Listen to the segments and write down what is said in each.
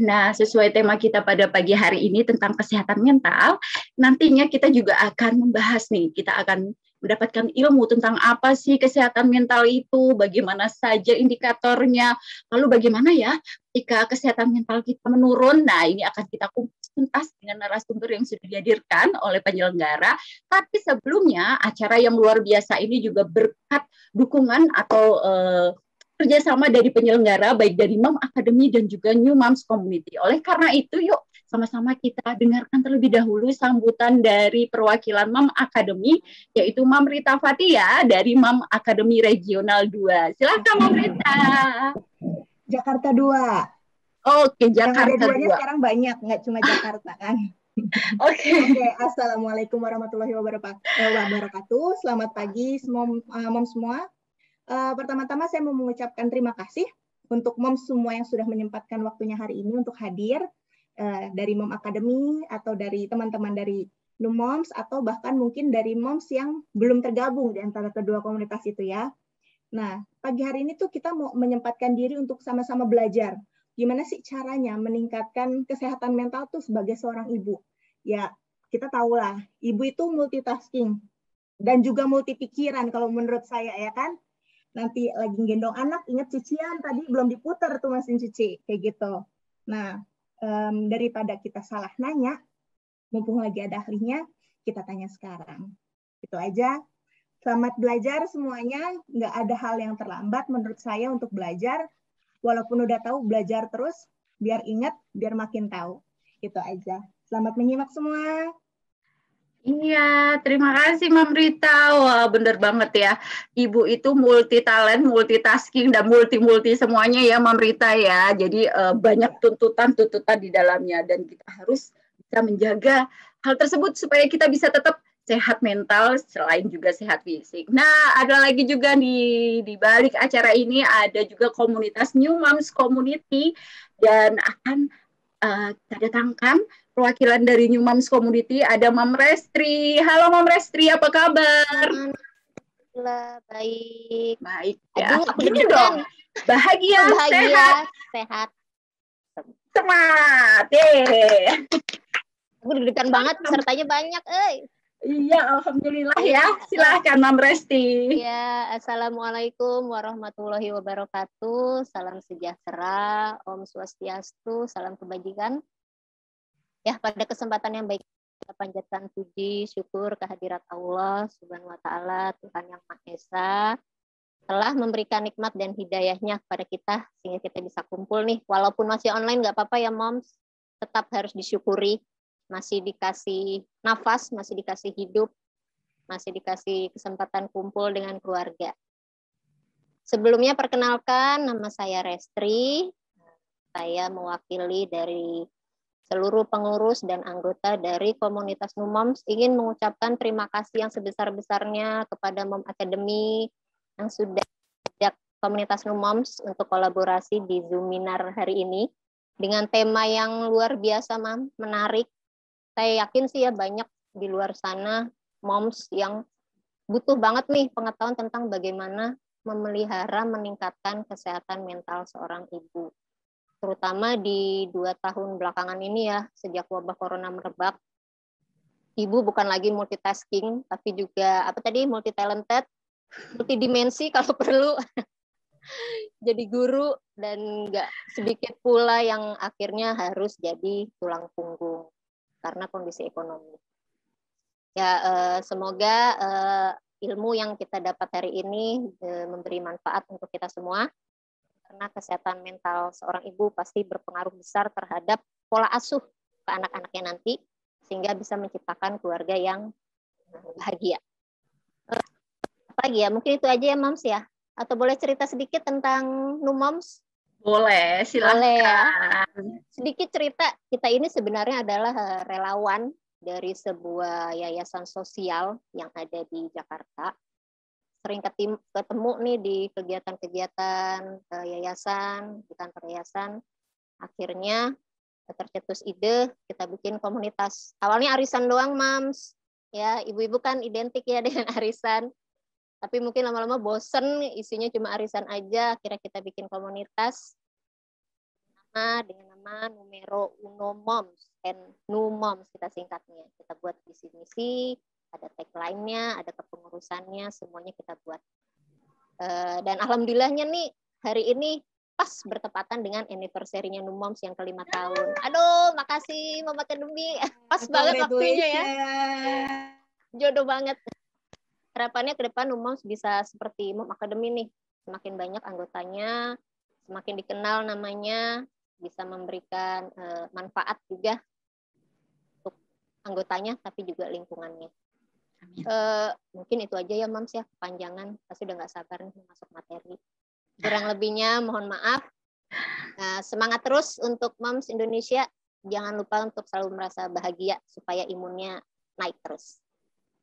Nah, sesuai tema kita pada pagi hari ini tentang kesehatan mental, nantinya kita juga akan membahas nih, kita akan mendapatkan ilmu tentang apa sih kesehatan mental itu, bagaimana saja indikatornya, lalu bagaimana ya jika kesehatan mental kita menurun. Nah, ini akan kita kupas tuntas dengan narasumber yang sudah dihadirkan oleh penyelenggara. Tapi sebelumnya, acara yang luar biasa ini juga berkat dukungan atau kerjasama dari penyelenggara, baik dari Mom Academy dan juga New Moms Community. Oleh karena itu, yuk sama-sama kita dengarkan terlebih dahulu sambutan dari perwakilan Mom Academy, yaitu Mam Rita Fatia dari Mom Academy Regional 2. Silakan Mam Rita. Jakarta 2. Oke, Jakarta 2. Yang ada duanya sekarang banyak, nggak cuma Jakarta kan. Oke, Assalamualaikum warahmatullahi wabarakatuh. Selamat pagi, Mom semua. Pertama-tama saya mau mengucapkan terima kasih untuk Moms semua yang sudah menyempatkan waktunya hari ini untuk hadir dari Mom Academy atau dari teman-teman dari New Moms atau bahkan mungkin dari Moms yang belum tergabung di antara kedua komunitas itu ya. Nah, pagi hari ini tuh kita mau menyempatkan diri untuk sama-sama belajar. Gimana sih caranya meningkatkan kesehatan mental tuh sebagai seorang ibu? Ya, kita tahulah, ibu itu multitasking dan juga multi pikiran kalau menurut saya ya kan. Nanti lagi gendong anak, ingat cucian tadi belum diputar tuh mesin cuci, kayak gitu. Nah, daripada kita salah nanya, mumpung lagi ada ahlinya, kita tanya sekarang. Itu aja. Selamat belajar semuanya, nggak ada hal yang terlambat menurut saya untuk belajar. Walaupun udah tahu, belajar terus, biar ingat, biar makin tahu. Itu aja. Selamat menyimak semua. Iya, terima kasih Mam Rita. Wah, bener banget ya. Ibu itu multi talent, multitasking, dan multi-multi semuanya ya Mam Rita ya. Jadi banyak tuntutan-tuntutan di dalamnya. Dan kita harus bisa menjaga hal tersebut supaya kita bisa tetap sehat mental selain juga sehat fisik. Nah, ada lagi juga di balik acara ini ada juga komunitas New Moms Community dan akan kita datangkan perwakilan dari New Moms Community, ada Mam Restri. Halo Mam Restri, apa kabar? Alhamdulillah, baik. Baik ya. Aduh, aku Gini dong, bahagia, sehat. Semangat, Aku deg-degan banget, pesertanya banyak, Iya, alhamdulillah ya. Silahkan Mam Resti. Ya, Assalamualaikum warahmatullahi wabarakatuh. Salam sejahtera, Om Swastiastu, salam kebajikan. Ya, pada kesempatan yang baik kita panjatkan puji, syukur kehadirat Allah Subhanahu wa taala, Tuhan yang Maha Esa, telah memberikan nikmat dan hidayahnya kepada kita sehingga kita bisa kumpul nih. Walaupun masih online nggak apa-apa ya Moms, tetap harus disyukuri. Masih dikasih nafas, masih dikasih hidup, masih dikasih kesempatan kumpul dengan keluarga. Sebelumnya perkenalkan, nama saya Restri. Saya mewakili dari seluruh pengurus dan anggota dari komunitas New Moms ingin mengucapkan terima kasih yang sebesar-besarnya kepada Mom Academy yang sudah ajak komunitas New Moms untuk kolaborasi di Zoominar hari ini dengan tema yang luar biasa, Mam, menarik. Saya yakin sih ya banyak di luar sana moms yang butuh banget nih pengetahuan tentang bagaimana memelihara, meningkatkan kesehatan mental seorang ibu. Terutama di 2 tahun belakangan ini ya, sejak wabah corona merebak, ibu bukan lagi multitasking, tapi juga multi-talented, multidimensi kalau perlu. Jadi guru dan nggak sedikit pula yang akhirnya harus jadi tulang punggung karena kondisi ekonomi. Ya, semoga ilmu yang kita dapat hari ini memberi manfaat untuk kita semua, karena kesehatan mental seorang ibu pasti berpengaruh besar terhadap pola asuh ke anak-anaknya nanti, sehingga bisa menciptakan keluarga yang bahagia. Apalagi ya, mungkin itu aja ya Moms ya. Atau boleh cerita sedikit tentang New Moms? Boleh, silakan. Boleh ya. Sedikit cerita, kita ini sebenarnya adalah relawan dari sebuah yayasan sosial yang ada di Jakarta. Sering ketemu nih di kegiatan-kegiatan yayasan, di kantor yayasan. Akhirnya tercetus ide, kita bikin komunitas. Awalnya arisan doang, Mams. Ya, ibu-ibu kan identik ya dengan arisan. Tapi mungkin lama-lama bosen, isinya cuma arisan aja. Akhirnya kita bikin komunitas dengan nama Numero Uno Moms and Nu Moms kita singkatnya. Kita buat visi misi, ada tagline-nya, ada kepengurusannya, semuanya kita buat. Dan alhamdulillahnya nih hari ini pas bertepatan dengan anniversary-nya Nu Moms yang ke-5 tahun. Aduh, makasih Mom Academy. Pas banget waktunya ya. Jodoh banget. Harapannya ke depan Nu Moms bisa seperti Mom Academy nih. Semakin banyak anggotanya, semakin dikenal namanya, bisa memberikan manfaat juga untuk anggotanya, tapi juga lingkungannya. Mungkin itu aja ya Moms ya, kepanjangan. Pasti udah nggak sabar nih masuk materi. Kurang lebihnya mohon maaf. Semangat terus untuk Moms Indonesia. Jangan lupa untuk selalu merasa bahagia supaya imunnya naik terus.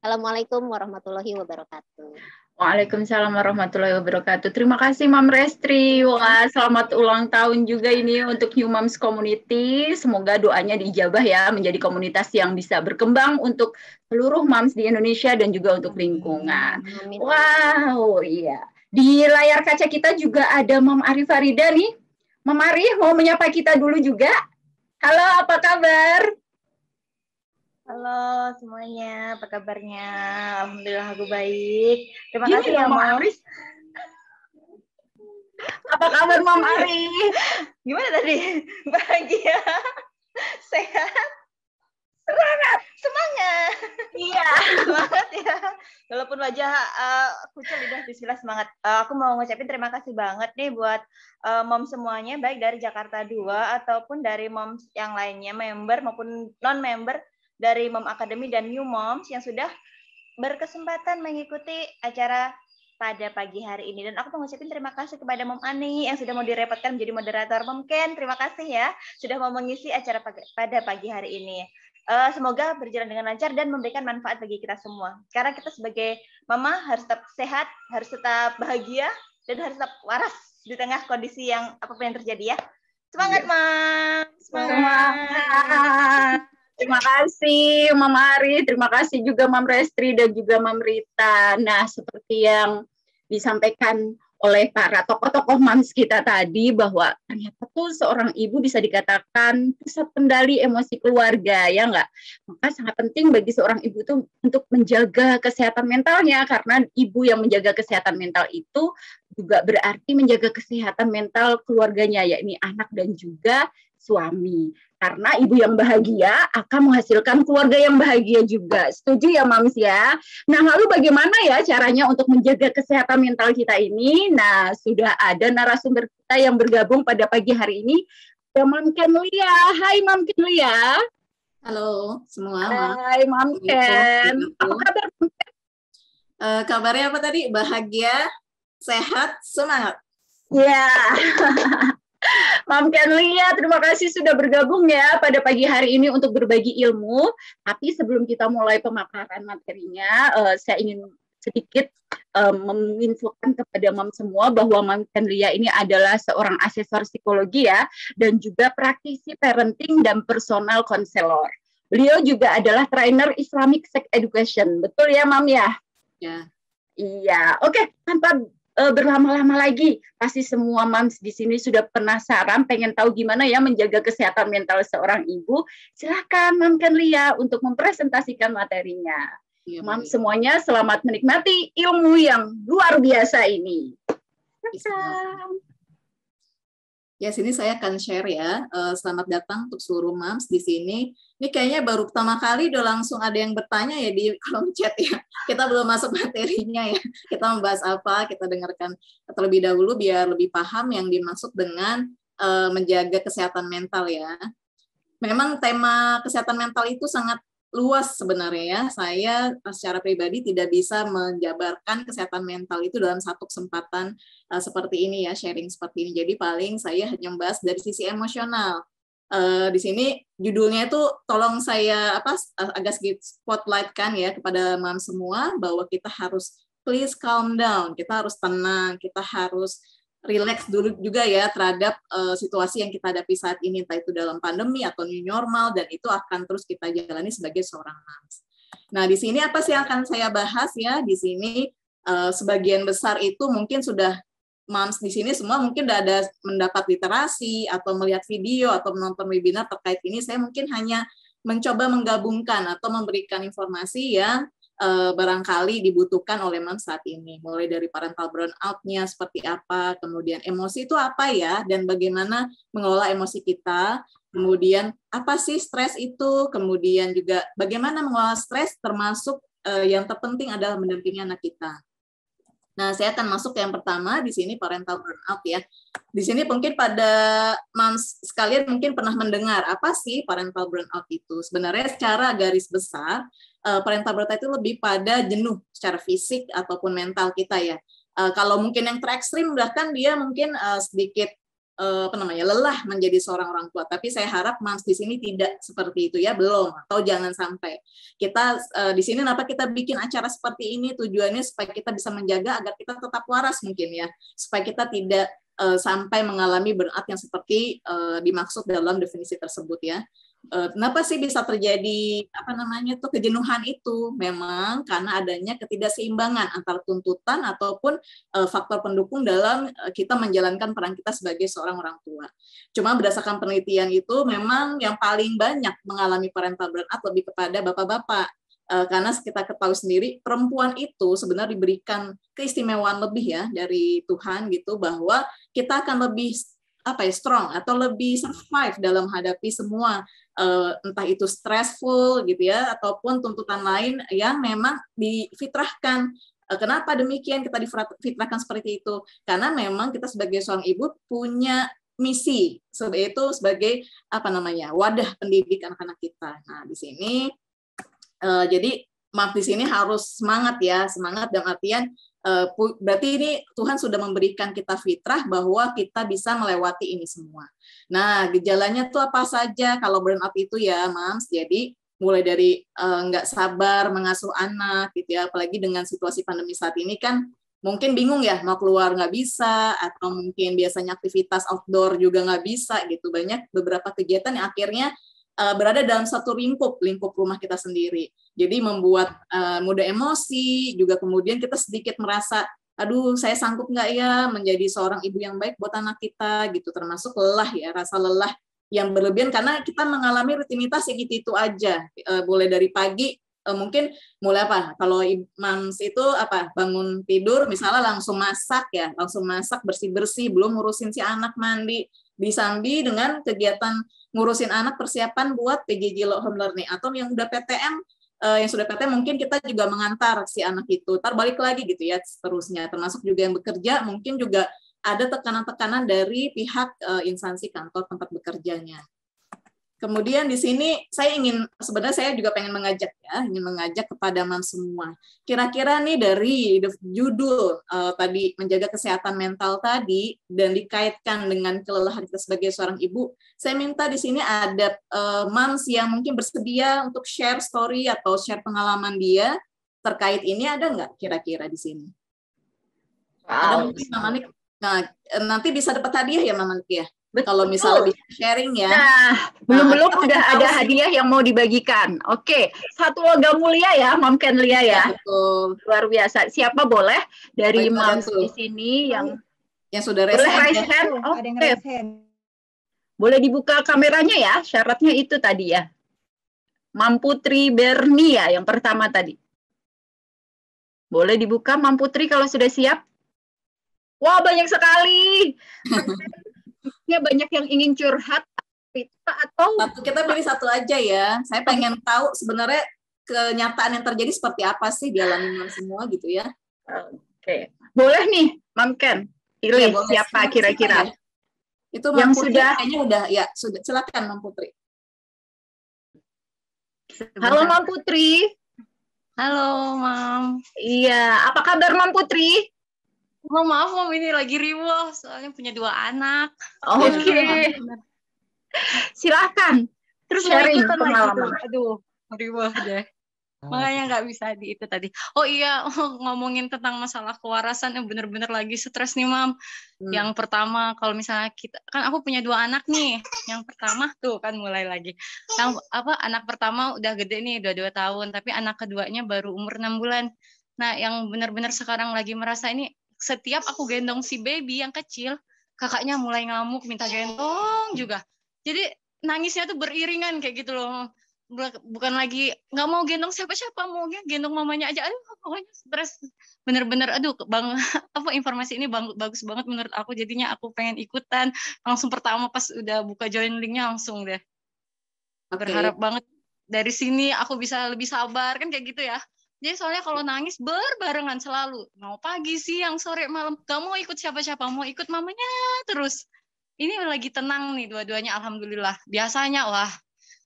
Assalamualaikum warahmatullahi wabarakatuh. Waalaikumsalam warahmatullahi wabarakatuh. Terima kasih Mam Restri. Wah, selamat ulang tahun juga ini untuk New Moms Community. Semoga doanya diijabah ya, menjadi komunitas yang bisa berkembang untuk seluruh moms di Indonesia dan juga untuk lingkungan. Amin. Wow, iya. Di layar kaca kita juga ada Mam Ari Farida nih. Mam Ari mau menyapa kita dulu juga. Halo, apa kabar? Halo semuanya, apa kabarnya? Alhamdulillah aku baik. Terima kasih ya Mam Ari. Apa kabar Mam Ari? Gimana tadi? Bahagia, sehat, semangat. Iya. Semangat ya. Walaupun wajah kucel udah bismillah semangat. Aku mau ngucapin terima kasih banget nih buat mom semuanya, baik dari Jakarta 2 ataupun dari moms yang lainnya, member maupun non-member dari Mom Academy dan New Moms yang sudah berkesempatan mengikuti acara pada pagi hari ini. Dan aku mau ngucapin terima kasih kepada Mom Ani yang sudah mau direpotkan menjadi moderator. Mom Ken, terima kasih ya sudah mau mengisi acara pada pagi hari ini. Semoga berjalan dengan lancar dan memberikan manfaat bagi kita semua. Karena kita sebagai mama harus tetap sehat, harus tetap bahagia, dan harus tetap waras di tengah kondisi yang apapun yang terjadi ya. Semangat, Mam! Semangat! Terima kasih Mama Ari, terima kasih juga Mam Restri dan juga Mam Rita. Nah, seperti yang disampaikan oleh para tokoh-tokoh moms kita tadi, bahwa ternyata tuh seorang ibu bisa dikatakan pusat kendali emosi keluarga, ya enggak? Maka sangat penting bagi seorang ibu tuh untuk menjaga kesehatan mentalnya, karena ibu yang menjaga kesehatan mental itu juga berarti menjaga kesehatan mental keluarganya, yakni anak dan juga suami. Karena ibu yang bahagia akan menghasilkan keluarga yang bahagia juga. Setuju ya Mams ya? Nah, lalu bagaimana ya caranya untuk menjaga kesehatan mental kita ini? Nah, sudah ada narasumber kita yang bergabung pada pagi hari ini. Ada Mam Ken Lia. Hai Mam Ken Lia. Halo semua. Hai Mam Ken. Apa kabar Mam Ken? Kabarnya apa tadi? Bahagia, sehat, semangat. Ya. Mam Ken Lia, terima kasih sudah bergabung ya pada pagi hari ini untuk berbagi ilmu. Tapi sebelum kita mulai pemaparan materinya, saya ingin sedikit menginfokan kepada Mam semua bahwa Mam Ken Lia ini adalah seorang asesor psikologi ya, dan juga praktisi parenting dan personal counselor. Beliau juga adalah trainer Islamic Sex Education. Betul ya Mam ya? Ya. Iya, oke. Tanpa berlama-lama lagi, pasti semua moms di sini sudah penasaran, pengen tahu gimana ya menjaga kesehatan mental seorang ibu. Silakan Mam Ken Lia untuk mempresentasikan materinya. Ya, Moms semuanya selamat menikmati ilmu yang luar biasa ini. Ya, sini saya akan share ya. Selamat datang untuk seluruh moms di sini. Ini kayaknya baru pertama kali udah langsung ada yang bertanya ya di kolom chat ya. Kita belum masuk materinya ya. Kita membahas apa, kita dengarkan terlebih dahulu biar lebih paham yang dimaksud dengan menjaga kesehatan mental ya. Memang tema kesehatan mental itu sangat luas sebenarnya ya. Saya secara pribadi tidak bisa menjabarkan kesehatan mental itu dalam satu kesempatan seperti ini ya, sharing seperti ini. Jadi paling saya hanya membahas dari sisi emosional. Di sini judulnya itu tolong saya agak sedikit spotlight kan ya kepada mam semua bahwa kita harus please calm down, kita harus tenang, kita harus relax dulu juga ya terhadap situasi yang kita hadapi saat ini, entah itu dalam pandemi atau new normal, dan itu akan terus kita jalani sebagai seorang moms. Nah, di sini apa sih yang akan saya bahas ya? Di sini sebagian besar itu mungkin sudah moms di sini semua mungkin udah ada mendapat literasi atau melihat video atau menonton webinar terkait ini. Saya mungkin hanya mencoba menggabungkan atau memberikan informasi yang barangkali dibutuhkan oleh moms saat ini. Mulai dari parental burnout-nya seperti apa, kemudian emosi itu apa ya, dan bagaimana mengelola emosi kita, kemudian apa sih stres itu, kemudian juga bagaimana mengelola stres, termasuk yang terpenting adalah mendampingi anak kita. Nah, saya akan masuk ke yang pertama di sini, parental burnout ya. Di sini mungkin pada moms sekalian mungkin pernah mendengar apa sih parental burnout itu. Sebenarnya secara garis besar, parental burnout itu lebih pada jenuh secara fisik ataupun mental kita ya. Kalau mungkin yang terekstrim bahkan dia mungkin sedikit lelah menjadi seorang orang tua. Tapi saya harap moms di sini tidak seperti itu ya, belum, atau jangan sampai. Kita di sini kenapa kita bikin acara seperti ini, tujuannya supaya kita bisa menjaga agar kita tetap waras mungkin ya, supaya kita tidak sampai mengalami burnout yang seperti dimaksud dalam definisi tersebut ya. Kenapa sih bisa terjadi kejenuhan itu? Memang karena adanya ketidakseimbangan antara tuntutan ataupun faktor pendukung dalam kita menjalankan peran kita sebagai seorang orang tua. Cuma berdasarkan penelitian itu memang yang paling banyak mengalami parental burnout lebih kepada bapak-bapak. Karena kita ketahui sendiri perempuan itu sebenarnya diberikan keistimewaan lebih ya dari Tuhan gitu, bahwa kita akan lebih strong atau lebih survive dalam menghadapi semua entah itu stressful gitu ya ataupun tuntutan lain yang memang difitrahkan. Kenapa demikian kita difitrahkan seperti itu? Karena memang kita sebagai seorang ibu punya misi, yaitu sebagai wadah pendidik anak-anak kita. Nah, di sini jadi maaf di sini harus semangat ya, semangat dalam artian berarti ini Tuhan sudah memberikan kita fitrah bahwa kita bisa melewati ini semua. Nah, gejalanya tuh apa saja kalau burnout itu ya, Mams? Jadi mulai dari nggak sabar mengasuh anak gitu ya, apalagi dengan situasi pandemi saat ini kan mungkin bingung ya, mau keluar nggak bisa, atau mungkin biasanya aktivitas outdoor juga nggak bisa gitu. Banyak beberapa kegiatan yang akhirnya berada dalam satu lingkup rumah kita sendiri. Jadi membuat mudah emosi, juga kemudian kita sedikit merasa, aduh saya sanggup nggak ya menjadi seorang ibu yang baik buat anak kita gitu, termasuk lelah ya, rasa lelah yang berlebihan karena kita mengalami rutinitas yang itu aja, mulai dari pagi mungkin mulai kalau moms itu bangun tidur misalnya langsung masak bersih-bersih, belum ngurusin si anak mandi, disambi dengan kegiatan ngurusin anak persiapan buat PJJ home learning, atau yang udah PTM yang sudah PTM mungkin kita juga mengantar si anak itu, ntar balik lagi gitu ya seterusnya, termasuk juga yang bekerja mungkin juga ada tekanan-tekanan dari pihak instansi kantor tempat bekerjanya. Kemudian di sini saya juga pengen mengajak kepada moms semua. Kira-kira nih dari judul tadi menjaga kesehatan mental tadi dan dikaitkan dengan kelelahan kita sebagai seorang ibu, saya minta di sini ada moms yang mungkin bersedia untuk share story atau share pengalaman dia terkait ini, ada nggak kira-kira di sini? Wow. Ada mungkin Mama Nik. Nah, nanti bisa dapat hadiah ya Mama Nik ya? Kalau misalnya bisa sharing ya. Nah, belum udah ada hadiah yang mau dibagikan. Oke, satu logam mulia ya, Mom Kenlia ya. Betul. Luar biasa. Siapa boleh dari moms di sini yang sudah raise hand? Oke. Boleh dibuka kameranya ya. Syaratnya itu tadi ya. Mam Putri Bernia yang pertama tadi. Boleh dibuka Mam Putri kalau sudah siap? Wah, banyak sekali. Ya, banyak yang ingin curhat atau kita pilih satu aja ya. Saya pengen tahu sebenarnya kenyataan yang terjadi seperti apa sih di alami semua gitu ya. Oke. Boleh nih, Mam Ken. Pilih ya, siapa kira-kira. Itu Mam Putri kayaknya udah ya, sudah. Silakan Mam Putri. Halo Mam Putri. Halo, Mam. Iya, apa kabar Mam Putri? Oh, maaf, Mam, ini lagi riwuh, soalnya punya 2 anak. Oke. Silakan. Terus sharing pengalaman. Aduh, riwuh deh. Makanya nggak bisa di itu tadi. Oh iya, ngomongin tentang masalah kewarasan yang bener-bener lagi stres nih, Mam. Yang pertama, kalau misalnya kita, kan aku punya 2 anak nih. Yang pertama tuh kan mulai lagi. Anak pertama udah gede nih, udah 2 tahun, tapi anak keduanya baru umur 6 bulan. Nah, yang benar-benar sekarang lagi merasa ini setiap aku gendong si baby yang kecil, kakaknya mulai ngamuk minta gendong juga. Jadi nangisnya tuh beriringan kayak gitu loh. Bukan lagi nggak mau gendong siapa-siapa, mau gendong mamanya aja. Aduh, pokoknya stres bener-bener. Aduh, bang, apa informasi ini bagus banget menurut aku. Jadinya aku pengen ikutan. Langsung pertama pas udah buka join linknya langsung deh. Berharap banget dari sini aku bisa lebih sabar kan kayak gitu ya. Jadi soalnya kalau nangis berbarengan selalu. Mau pagi, siang, sore, malam. Gak mau ikut siapa-siapa, mau ikut mamanya terus. Ini lagi tenang nih dua-duanya, alhamdulillah. Biasanya wah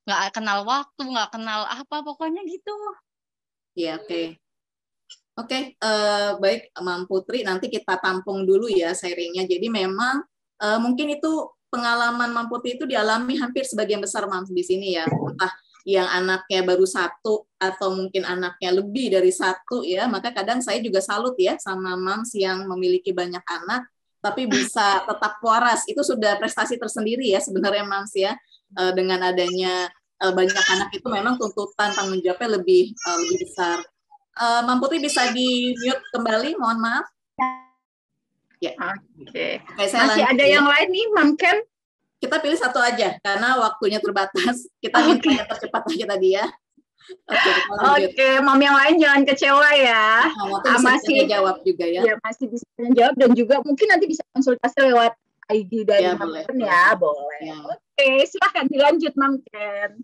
nggak kenal waktu, nggak kenal apa, pokoknya gitu. Iya, Oke, baik Mam Putri, nanti kita tampung dulu ya sharingnya. Jadi memang mungkin itu pengalaman Mam Putri itu dialami hampir sebagian besar Mam di sini ya. Entah yang anaknya baru satu atau mungkin anaknya lebih dari satu ya, maka kadang saya juga salut ya sama Mams yang memiliki banyak anak tapi bisa tetap waras. Itu sudah prestasi tersendiri ya sebenarnya Mams ya. Dengan adanya banyak anak itu memang tuntutan tanggung jawabnya lebih besar. Mam Putri bisa di mute kembali, mohon maaf. Ya. Oke. Saya masih ada yang lain nih, Mam Ken? Kita pilih satu aja karena waktunya terbatas. Kita minta yang tercepat aja tadi ya. Oke, Mam yang lain jangan kecewa ya. Masih jawab juga ya. Ya, masih bisa jawab dan juga mungkin nanti bisa konsultasi lewat ID dari Mam Ken ya, boleh. Ya. Oke, silakan dilanjut Mam Ken.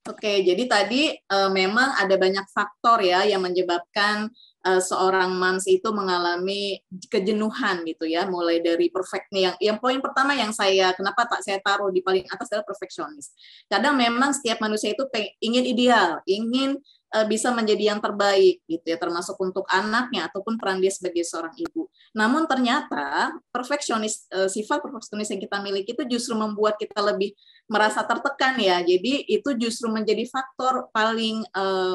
Oke, jadi tadi memang ada banyak faktor ya yang menyebabkan seorang moms itu mengalami kejenuhan gitu ya, mulai dari perfect nih. Yang poin pertama yang kenapa saya taruh di paling atas adalah perfeksionis. Kadang memang setiap manusia itu ingin ideal, ingin bisa menjadi yang terbaik gitu ya, termasuk untuk anaknya ataupun peran dia sebagai seorang ibu. Namun ternyata sifat perfeksionis yang kita miliki itu justru membuat kita lebih merasa tertekan ya. Jadi itu justru menjadi faktor paling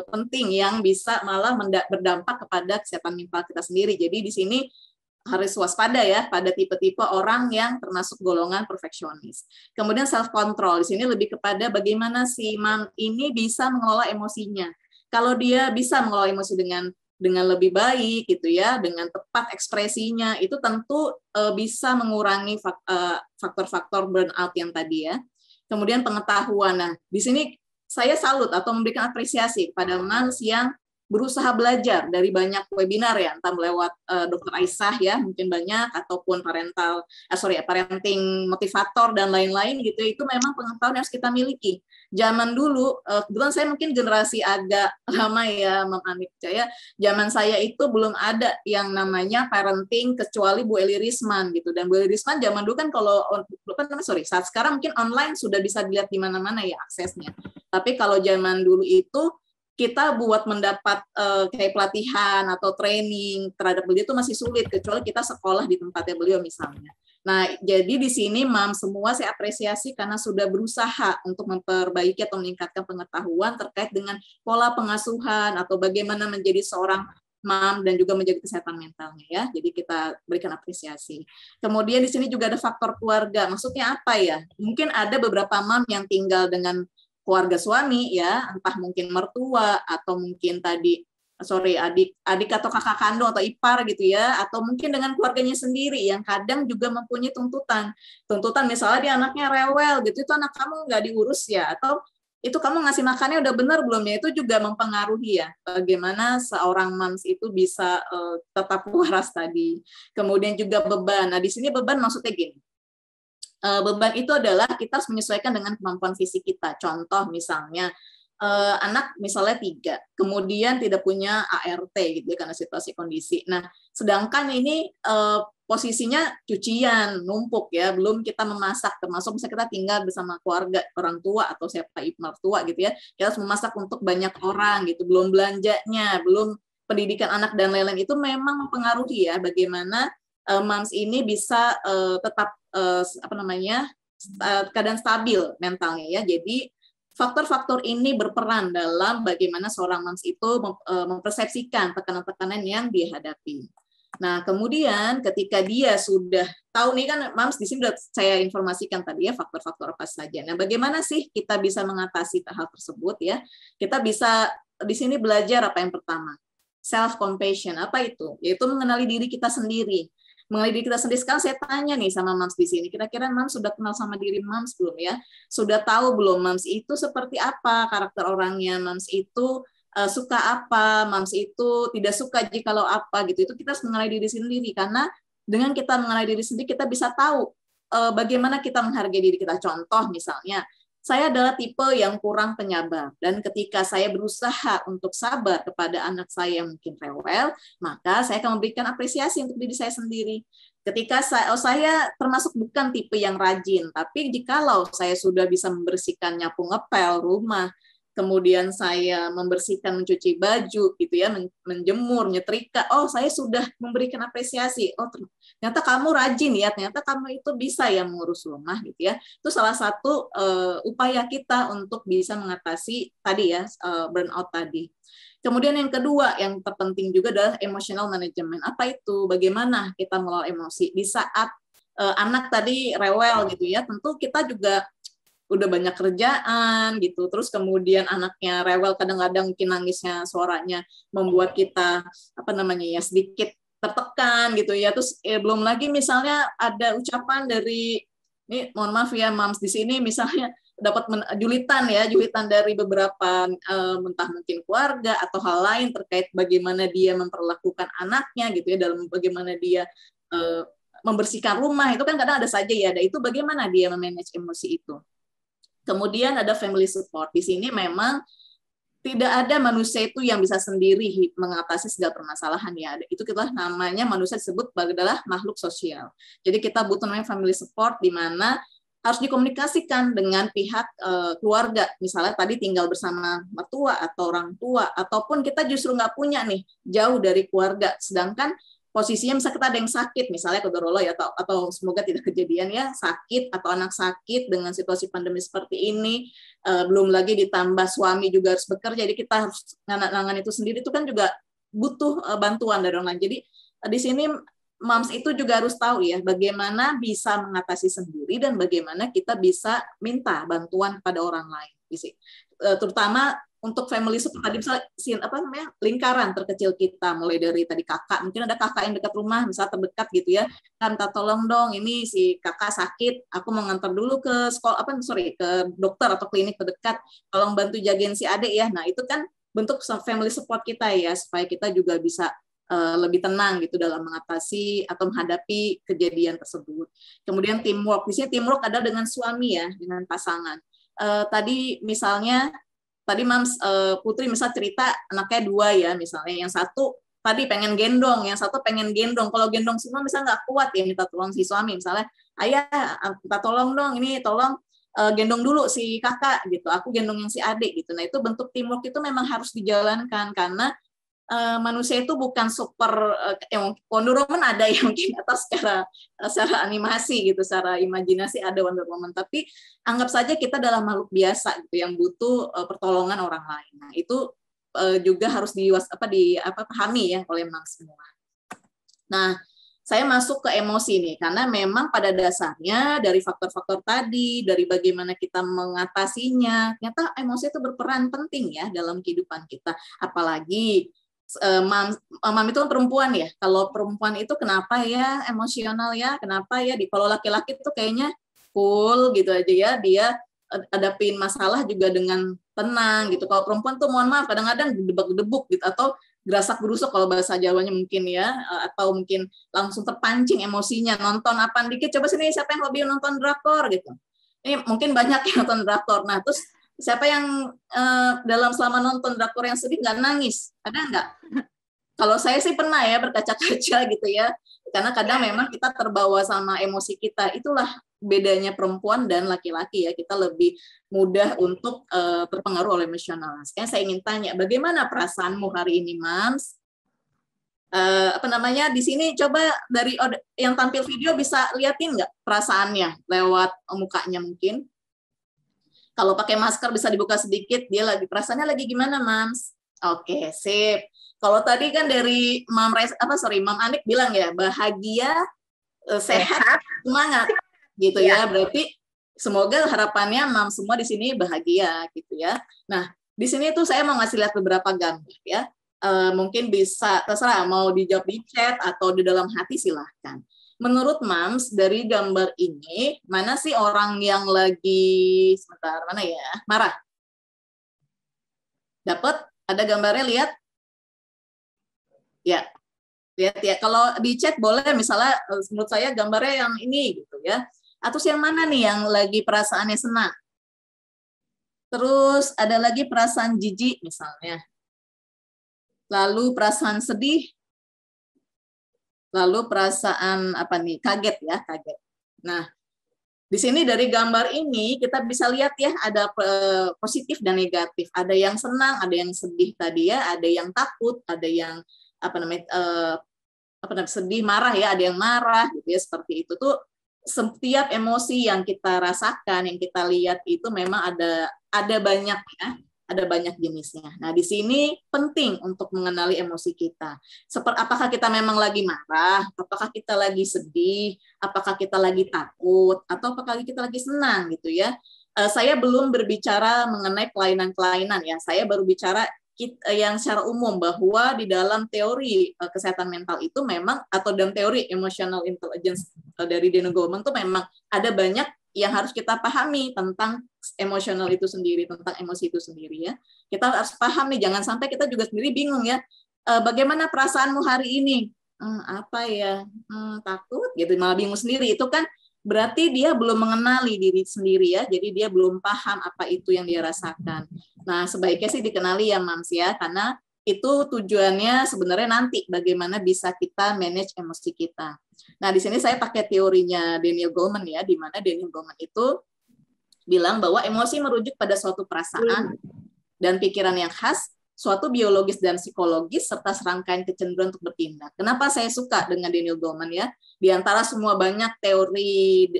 penting yang bisa malah berdampak kepada kesehatan mental kita sendiri. Jadi di sini harus waspada ya pada tipe-tipe orang yang termasuk golongan perfeksionis. Kemudian self control di sini lebih kepada bagaimana si mom ini bisa mengelola emosinya. Kalau dia bisa mengelola emosi dengan lebih baik gitu ya, dengan tepat ekspresinya, itu tentu bisa mengurangi faktor-faktor burnout yang tadi ya. Kemudian pengetahuan. Nah, di sini saya salut atau memberikan apresiasi kepada moms yang berusaha belajar dari banyak webinar ya, entah lewat Dr. Aisyah ya, mungkin banyak, ataupun parenting motivator dan lain-lain gitu. Itu memang pengetahuan yang harus kita miliki. Zaman dulu, kebetulan saya mungkin generasi agak lama ya, Mam Amit ya. Zaman saya itu belum ada yang namanya parenting kecuali Bu Eli Risman gitu. Dan Bu Eli Risman zaman dulu kan saat sekarang mungkin online sudah bisa dilihat di mana-mana ya aksesnya. Tapi kalau zaman dulu itu kita buat mendapat kayak pelatihan atau training terhadap beliau itu masih sulit kecuali kita sekolah di tempatnya beliau misalnya. Nah, jadi di sini Mam semua saya apresiasi karena sudah berusaha untuk memperbaiki atau meningkatkan pengetahuan terkait dengan pola pengasuhan atau bagaimana menjadi seorang Mam dan juga menjaga kesehatan mentalnya ya. Jadi kita berikan apresiasi. Kemudian di sini juga ada faktor keluarga. Maksudnya apa ya? Mungkin ada beberapa Mam yang tinggal dengan keluarga suami ya, entah mungkin mertua atau mungkin adik atau kakak kandung atau ipar gitu ya, atau mungkin dengan keluarganya sendiri yang kadang juga mempunyai tuntutan misalnya dia anaknya rewel gitu, itu anak kamu nggak diurus ya, atau itu kamu ngasih makannya udah benar belum ya, itu juga mempengaruhi ya bagaimana seorang moms itu bisa tetap waras tadi. Kemudian juga beban. Nah di sini beban maksudnya gini. Beban itu adalah kita harus menyesuaikan dengan kemampuan fisik kita. Contoh misalnya anak misalnya 3, kemudian tidak punya ART gitu ya, karena situasi kondisi. Nah, sedangkan ini posisinya cucian numpuk ya, belum kita memasak, termasuk misalnya kita tinggal bersama keluarga orang tua atau siapa ibu mertua gitu ya, kita harus memasak untuk banyak orang gitu, belum belanjanya, belum pendidikan anak dan lain-lain, itu memang mempengaruhi ya bagaimana moms ini bisa tetap keadaan stabil mentalnya ya. Jadi faktor-faktor ini berperan dalam bagaimana seorang moms itu mempersepsikan tekanan-tekanan yang dihadapi. Nah, kemudian ketika dia sudah tahu nih kan moms di sini sudah saya informasikan tadi ya faktor-faktor apa saja. Nah, bagaimana sih kita bisa mengatasi hal tersebut ya? Kita bisa di sini belajar apa yang pertama. self compassion. Apa itu? Yaitu mengenali diri kita sendiri. Mengenali diri kita sendiri. Sekarang saya tanya nih sama Mams di sini, kira-kira Mams sudah kenal sama diri Mams belum ya? Sudah tahu belum Mams itu seperti apa karakter orangnya? Mams itu suka apa? Mams itu tidak suka jikalau apa gitu. Itu kita harus mengenali diri sendiri, karena dengan kita mengenali diri sendiri kita bisa tahu bagaimana kita menghargai diri kita. Contoh misalnya, saya adalah tipe yang kurang penyabar, dan ketika saya berusaha untuk sabar kepada anak saya yang mungkin rewel, maka saya akan memberikan apresiasi untuk diri saya sendiri. Ketika saya termasuk bukan tipe yang rajin, tapi jikalau saya sudah bisa membersihkan, nyapu ngepel rumah, kemudian saya membersihkan, mencuci baju gitu ya, menjemur, nyetrika, oh saya sudah memberikan apresiasi, oh ternyata kamu rajin ya, ternyata kamu itu bisa ya mengurus rumah gitu ya. Itu salah satu upaya kita untuk bisa mengatasi tadi ya burnout tadi. Kemudian yang kedua yang terpenting juga adalah emotional management. Apa itu? Bagaimana kita mengelola emosi di saat anak tadi rewel gitu ya. Tentu kita juga udah banyak kerjaan gitu, terus kemudian anaknya rewel, kadang-kadang mungkin nangisnya, suaranya membuat kita sedikit tertekan gitu ya. Terus belum lagi misalnya ada ucapan dari, ini mohon maaf ya Mams di sini, misalnya dapat julitan dari beberapa entah mungkin keluarga atau hal lain terkait bagaimana dia memperlakukan anaknya gitu ya, dalam bagaimana dia membersihkan rumah, itu kan kadang ada saja ya, ada itu bagaimana dia memanage emosi itu. Kemudian ada family support. Di sini memang tidak ada manusia itu yang bisa sendiri mengatasi segala permasalahan ya. Itu kita namanya manusia disebut adalah makhluk sosial. Jadi kita butuh namanya family support, di mana harus dikomunikasikan dengan pihak keluarga. Misalnya tadi tinggal bersama mertua atau orang tua, ataupun kita justru nggak punya nih, jauh dari keluarga. Sedangkan posisinya misalnya kita ada yang sakit, misalnya qadarullah ya, atau semoga tidak kejadian ya, sakit atau anak sakit dengan situasi pandemi seperti ini, belum lagi ditambah suami juga harus bekerja, jadi kita harus nangan itu sendiri, itu kan juga butuh bantuan dari orang lain. Jadi di sini Mams itu juga harus tahu ya, bagaimana bisa mengatasi sendiri dan bagaimana kita bisa minta bantuan pada orang lain. Terutama untuk family support tadi, misalnya lingkaran terkecil kita, mulai dari tadi kakak, mungkin ada kakak yang dekat rumah, misalnya terdekat gitu ya, kan tolong dong, ini si kakak sakit, aku mau ngantar dulu ke sekolah, ke dokter atau klinik terdekat, tolong bantu jagain si adik ya. Nah itu kan bentuk family support kita ya, supaya kita juga bisa lebih tenang gitu dalam mengatasi atau menghadapi kejadian tersebut. Kemudian teamwork, di sini teamwork ada dengan suami ya, dengan pasangan. Tadi misalnya Mams Putri misal cerita anaknya 2 ya, misalnya yang satu tadi pengen gendong, yang satu pengen gendong. Kalau gendong semua misalnya nggak kuat ya, minta tolong si suami, misalnya ayah minta tolong dong, ini tolong gendong dulu si kakak gitu, aku gendong yang si adik gitu. Nah itu bentuk teamwork itu memang harus dijalankan, karena manusia itu bukan super, Wonder Woman ada ya mungkin, atau secara animasi gitu, secara imajinasi ada Wonder Woman, tapi anggap saja kita adalah makhluk biasa gitu yang butuh pertolongan orang lain. Nah itu juga harus dipahami ya oleh Mams semua. Nah saya masuk ke emosi nih, karena memang pada dasarnya dari faktor-faktor tadi, dari bagaimana kita mengatasinya, ternyata emosi itu berperan penting ya dalam kehidupan kita. Apalagi Mam itu kan perempuan ya. Kalau perempuan itu kenapa ya emosional ya? Kenapa ya? Kalau laki-laki itu kayaknya cool gitu aja ya. Dia hadapin masalah juga dengan tenang gitu. Kalau perempuan tuh mohon maaf kadang-kadang gedebak-gedebuk gitu, atau gerasak-gerusuk kalau bahasa Jawanya mungkin ya, atau mungkin langsung terpancing emosinya, nonton apa dikit, coba sini siapa yang hobi nonton drakor gitu. Ini mungkin banyak yang nonton drakor. Nah, terus siapa yang selama nonton drakor yang sedih nggak nangis? Ada nggak? Kalau saya sih pernah ya berkaca-kaca gitu ya. Karena kadang memang kita terbawa sama emosi kita. Itulah bedanya perempuan dan laki-laki ya. Kita lebih mudah untuk terpengaruh oleh emosional. Sekarang saya ingin tanya, bagaimana perasaanmu hari ini, Mams? Di sini coba dari yang tampil video bisa liatin nggak perasaannya lewat mukanya mungkin? Kalau pakai masker bisa dibuka sedikit, dia perasaannya lagi gimana, Mams? Oke, sip. Kalau tadi kan dari Mam Anik bilang ya, bahagia, sehat, semangat, gitu ya. Berarti semoga harapannya Mam semua di sini bahagia, gitu ya. Nah, di sini tuh saya mau ngasih lihat beberapa gambar ya. Mungkin bisa terserah mau dijawab di chat atau di dalam hati, silahkan. Menurut Mams, dari gambar ini, mana sih orang yang lagi, sebentar, mana ya, marah? Dapat? Ada gambarnya, lihat? Ya, lihat ya. Kalau di chat boleh, misalnya menurut saya gambarnya yang ini, gitu ya. Atau yang mana nih yang lagi perasaannya senang? Terus ada lagi perasaan jijik, misalnya. Lalu perasaan sedih, lalu perasaan apa nih, kaget ya, kaget. Nah, di sini dari gambar ini kita bisa lihat ya, ada positif dan negatif. Ada yang senang, ada yang sedih tadi ya, ada yang takut, ada yang sedih, marah ya, ada yang marah gitu ya, seperti itu tuh. Setiap emosi yang kita rasakan, yang kita lihat itu memang ada banyak ya. Ada banyak jenisnya. Nah, di sini penting untuk mengenali emosi kita. Apakah kita memang lagi marah, apakah kita lagi sedih, apakah kita lagi takut, atau apakah kita lagi senang gitu ya. Saya belum berbicara mengenai kelainan-kelainan ya. Saya baru bicara yang secara umum bahwa di dalam teori kesehatan mental itu memang, atau dalam teori emotional intelligence dari Daniel Goleman itu memang ada banyak yang harus kita pahami tentang emosional itu sendiri, tentang emosi itu sendiri ya. Kita harus paham nih, jangan sampai kita juga sendiri bingung ya. Bagaimana perasaanmu hari ini? Apa ya? Takut gitu, malah bingung sendiri. Itu kan berarti dia belum mengenali diri sendiri ya. Jadi dia belum paham apa itu yang dia rasakan. Nah, sebaiknya sih dikenali ya Mams ya, karena itu tujuannya sebenarnya nanti bagaimana bisa kita manage emosi kita. Nah, di sini saya pakai teorinya Daniel Goleman ya, di mana Daniel Goleman itu bilang bahwa emosi merujuk pada suatu perasaan dan pikiran yang khas, suatu biologis dan psikologis, serta serangkaian kecenderungan untuk bertindak. Kenapa saya suka dengan Daniel Goleman ya? Di antara semua banyak teori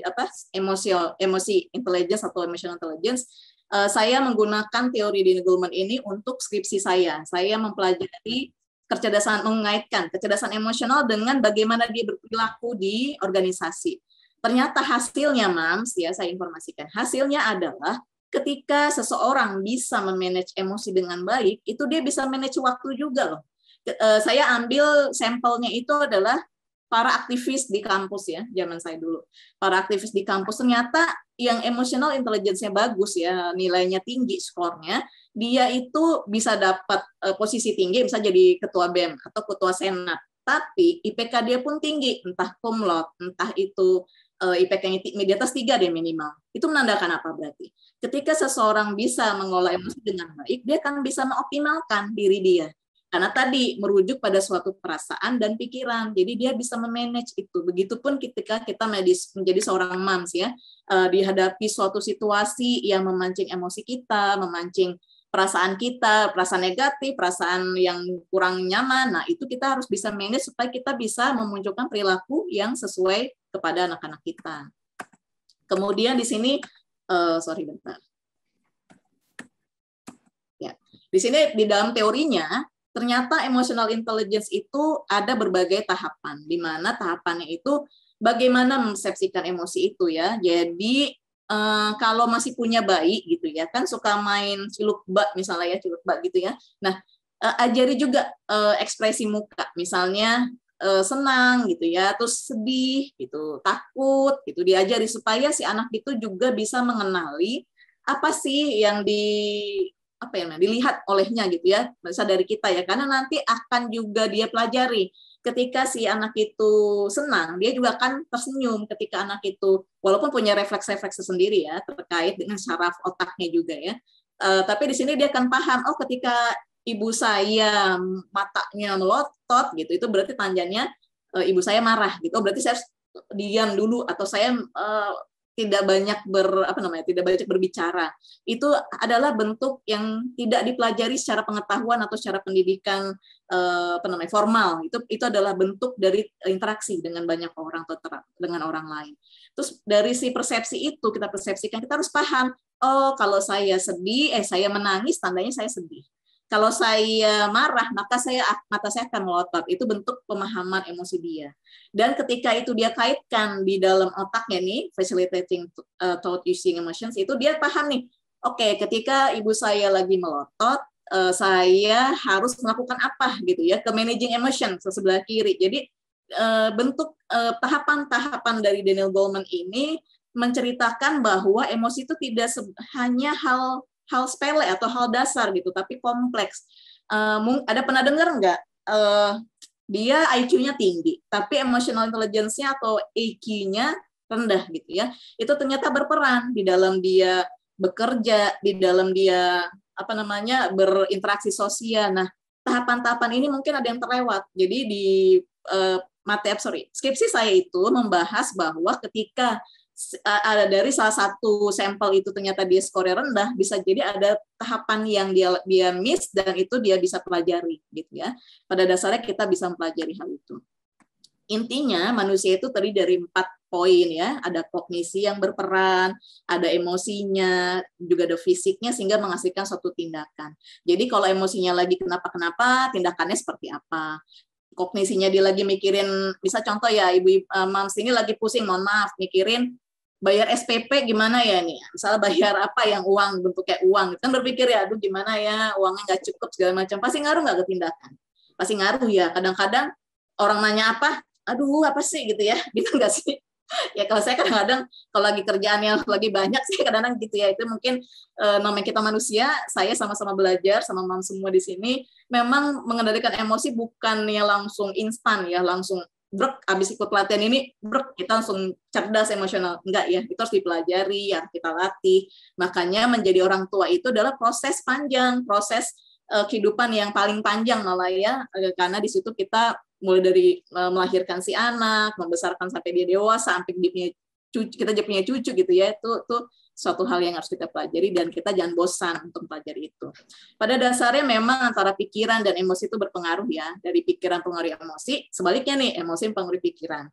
emosi intelligence atau emotional intelligence, saya menggunakan teori Daniel Goleman ini untuk skripsi saya. Saya mempelajari mengaitkan kecerdasan emosional dengan bagaimana dia berperilaku di organisasi. Ternyata hasilnya, Mams, ya saya informasikan, hasilnya adalah ketika seseorang bisa memanage emosi dengan baik, itu dia bisa manage waktu juga loh. Saya ambil sampelnya itu adalah para aktivis di kampus ya, zaman saya dulu. Para aktivis di kampus ternyata yang emotional intelligence-nya bagus ya, nilainya tinggi skornya, dia itu bisa dapat posisi tinggi, bisa jadi ketua BEM atau ketua senat. Tapi IPK dia pun tinggi, entah cum laude, entah itu IPK-nya di atas 3 deh minimal. Itu menandakan apa berarti? Ketika seseorang bisa mengolah emosi dengan baik, dia akan bisa mengoptimalkan diri dia. Karena tadi merujuk pada suatu perasaan dan pikiran, jadi dia bisa memanage itu. Begitupun ketika kita menjadi seorang moms ya, dihadapi suatu situasi yang memancing emosi kita, memancing perasaan kita, perasaan negatif, perasaan yang kurang nyaman. Nah, itu kita harus bisa manage supaya kita bisa memunculkan perilaku yang sesuai kepada anak-anak kita. Kemudian di sini, sorry bentar. Ya, di sini di dalam teorinya, ternyata emotional intelligence itu ada berbagai tahapan, di mana tahapannya itu bagaimana mempersepsikan emosi itu ya. Jadi kalau masih punya bayi gitu ya, kan suka main ciluk bak misalnya ya, ciluk bak gitu ya. Nah, ajari juga ekspresi muka, misalnya senang gitu ya, terus sedih gitu, takut gitu, diajari supaya si anak itu juga bisa mengenali apa sih yang dilihat olehnya gitu ya, bisa dari kita ya, karena nanti akan juga dia pelajari. Ketika si anak itu senang, dia juga akan tersenyum ketika anak itu, walaupun punya refleks-refleks sendiri ya, terkait dengan saraf otaknya juga ya. Tapi di sini dia akan paham, oh ketika ibu saya matanya melotot gitu, itu berarti tandanya ibu saya marah gitu. Oh, berarti saya diam dulu atau saya tidak banyak berbicara. Itu adalah bentuk yang tidak dipelajari secara pengetahuan atau secara pendidikan formal. Itu adalah bentuk dari interaksi dengan banyak orang atau dengan orang lain. Terus dari si persepsi itu kita persepsikan, kita harus paham, oh kalau saya sedih, saya menangis tandanya saya sedih. Kalau saya marah, maka mata saya akan melotot. Itu bentuk pemahaman emosi dia. Dan ketika itu dia kaitkan di dalam otaknya nih, facilitating thought using emotions, itu dia paham nih, oke, ketika ibu saya lagi melotot, saya harus melakukan apa gitu ya, ke managing emotion sebelah kiri. Jadi bentuk tahapan-tahapan dari Daniel Goleman ini menceritakan bahwa emosi itu tidak hanya hal sepele atau hal dasar gitu, tapi kompleks. Ada pernah dengar nggak? Dia IQ-nya tinggi, tapi emotional intelligence-nya atau EQ-nya rendah gitu ya. Itu ternyata berperan di dalam dia bekerja, di dalam dia berinteraksi sosial. Nah, tahapan-tahapan ini mungkin ada yang terlewat. Jadi di skripsi saya itu membahas bahwa ketika ada dari salah satu sampel itu ternyata dia skornya rendah, bisa jadi ada tahapan yang dia miss dan itu dia bisa pelajari gitu ya. Pada dasarnya kita bisa mempelajari hal itu. Intinya manusia itu terdiri dari 4 poin ya, ada kognisi yang berperan, ada emosinya, juga ada fisiknya sehingga menghasilkan suatu tindakan. Jadi kalau emosinya lagi kenapa-kenapa, tindakannya seperti apa? Kognisinya dia lagi mikirin, bisa contoh ya, ibu mams ini lagi pusing, mohon maaf, mikirin bayar SPP gimana ya nih, misalnya bayar apa yang uang, bentuknya uang, kan berpikir ya, aduh gimana ya, uangnya nggak cukup segala macam, pasti ngaruh nggak ke tindakan? Pasti ngaruh ya, kadang-kadang orang nanya apa, aduh apa sih gitu ya, gitu nggak sih? Ya kalau saya kadang-kadang kalau lagi kerjaan yang lagi banyak sih kadang-kadang gitu ya, itu mungkin namanya kita manusia, saya sama-sama belajar sama mam semua di sini, memang mengendalikan emosi bukannya langsung instan ya, langsung brek abis ikut pelatihan ini brek kita langsung cerdas emosional, enggak ya, itu harus dipelajari, yang kita latih. Makanya menjadi orang tua itu adalah proses panjang, proses kehidupan yang paling panjang malah ya, karena di situ kita mulai dari melahirkan si anak, membesarkan sampai dia dewasa, sampai dia punya cucu, kita punya cucu gitu ya, itu suatu hal yang harus kita pelajari dan kita jangan bosan untuk pelajari itu. Pada dasarnya memang antara pikiran dan emosi itu berpengaruh ya, dari pikiran pengaruh emosi, sebaliknya nih emosi pengaruh pikiran.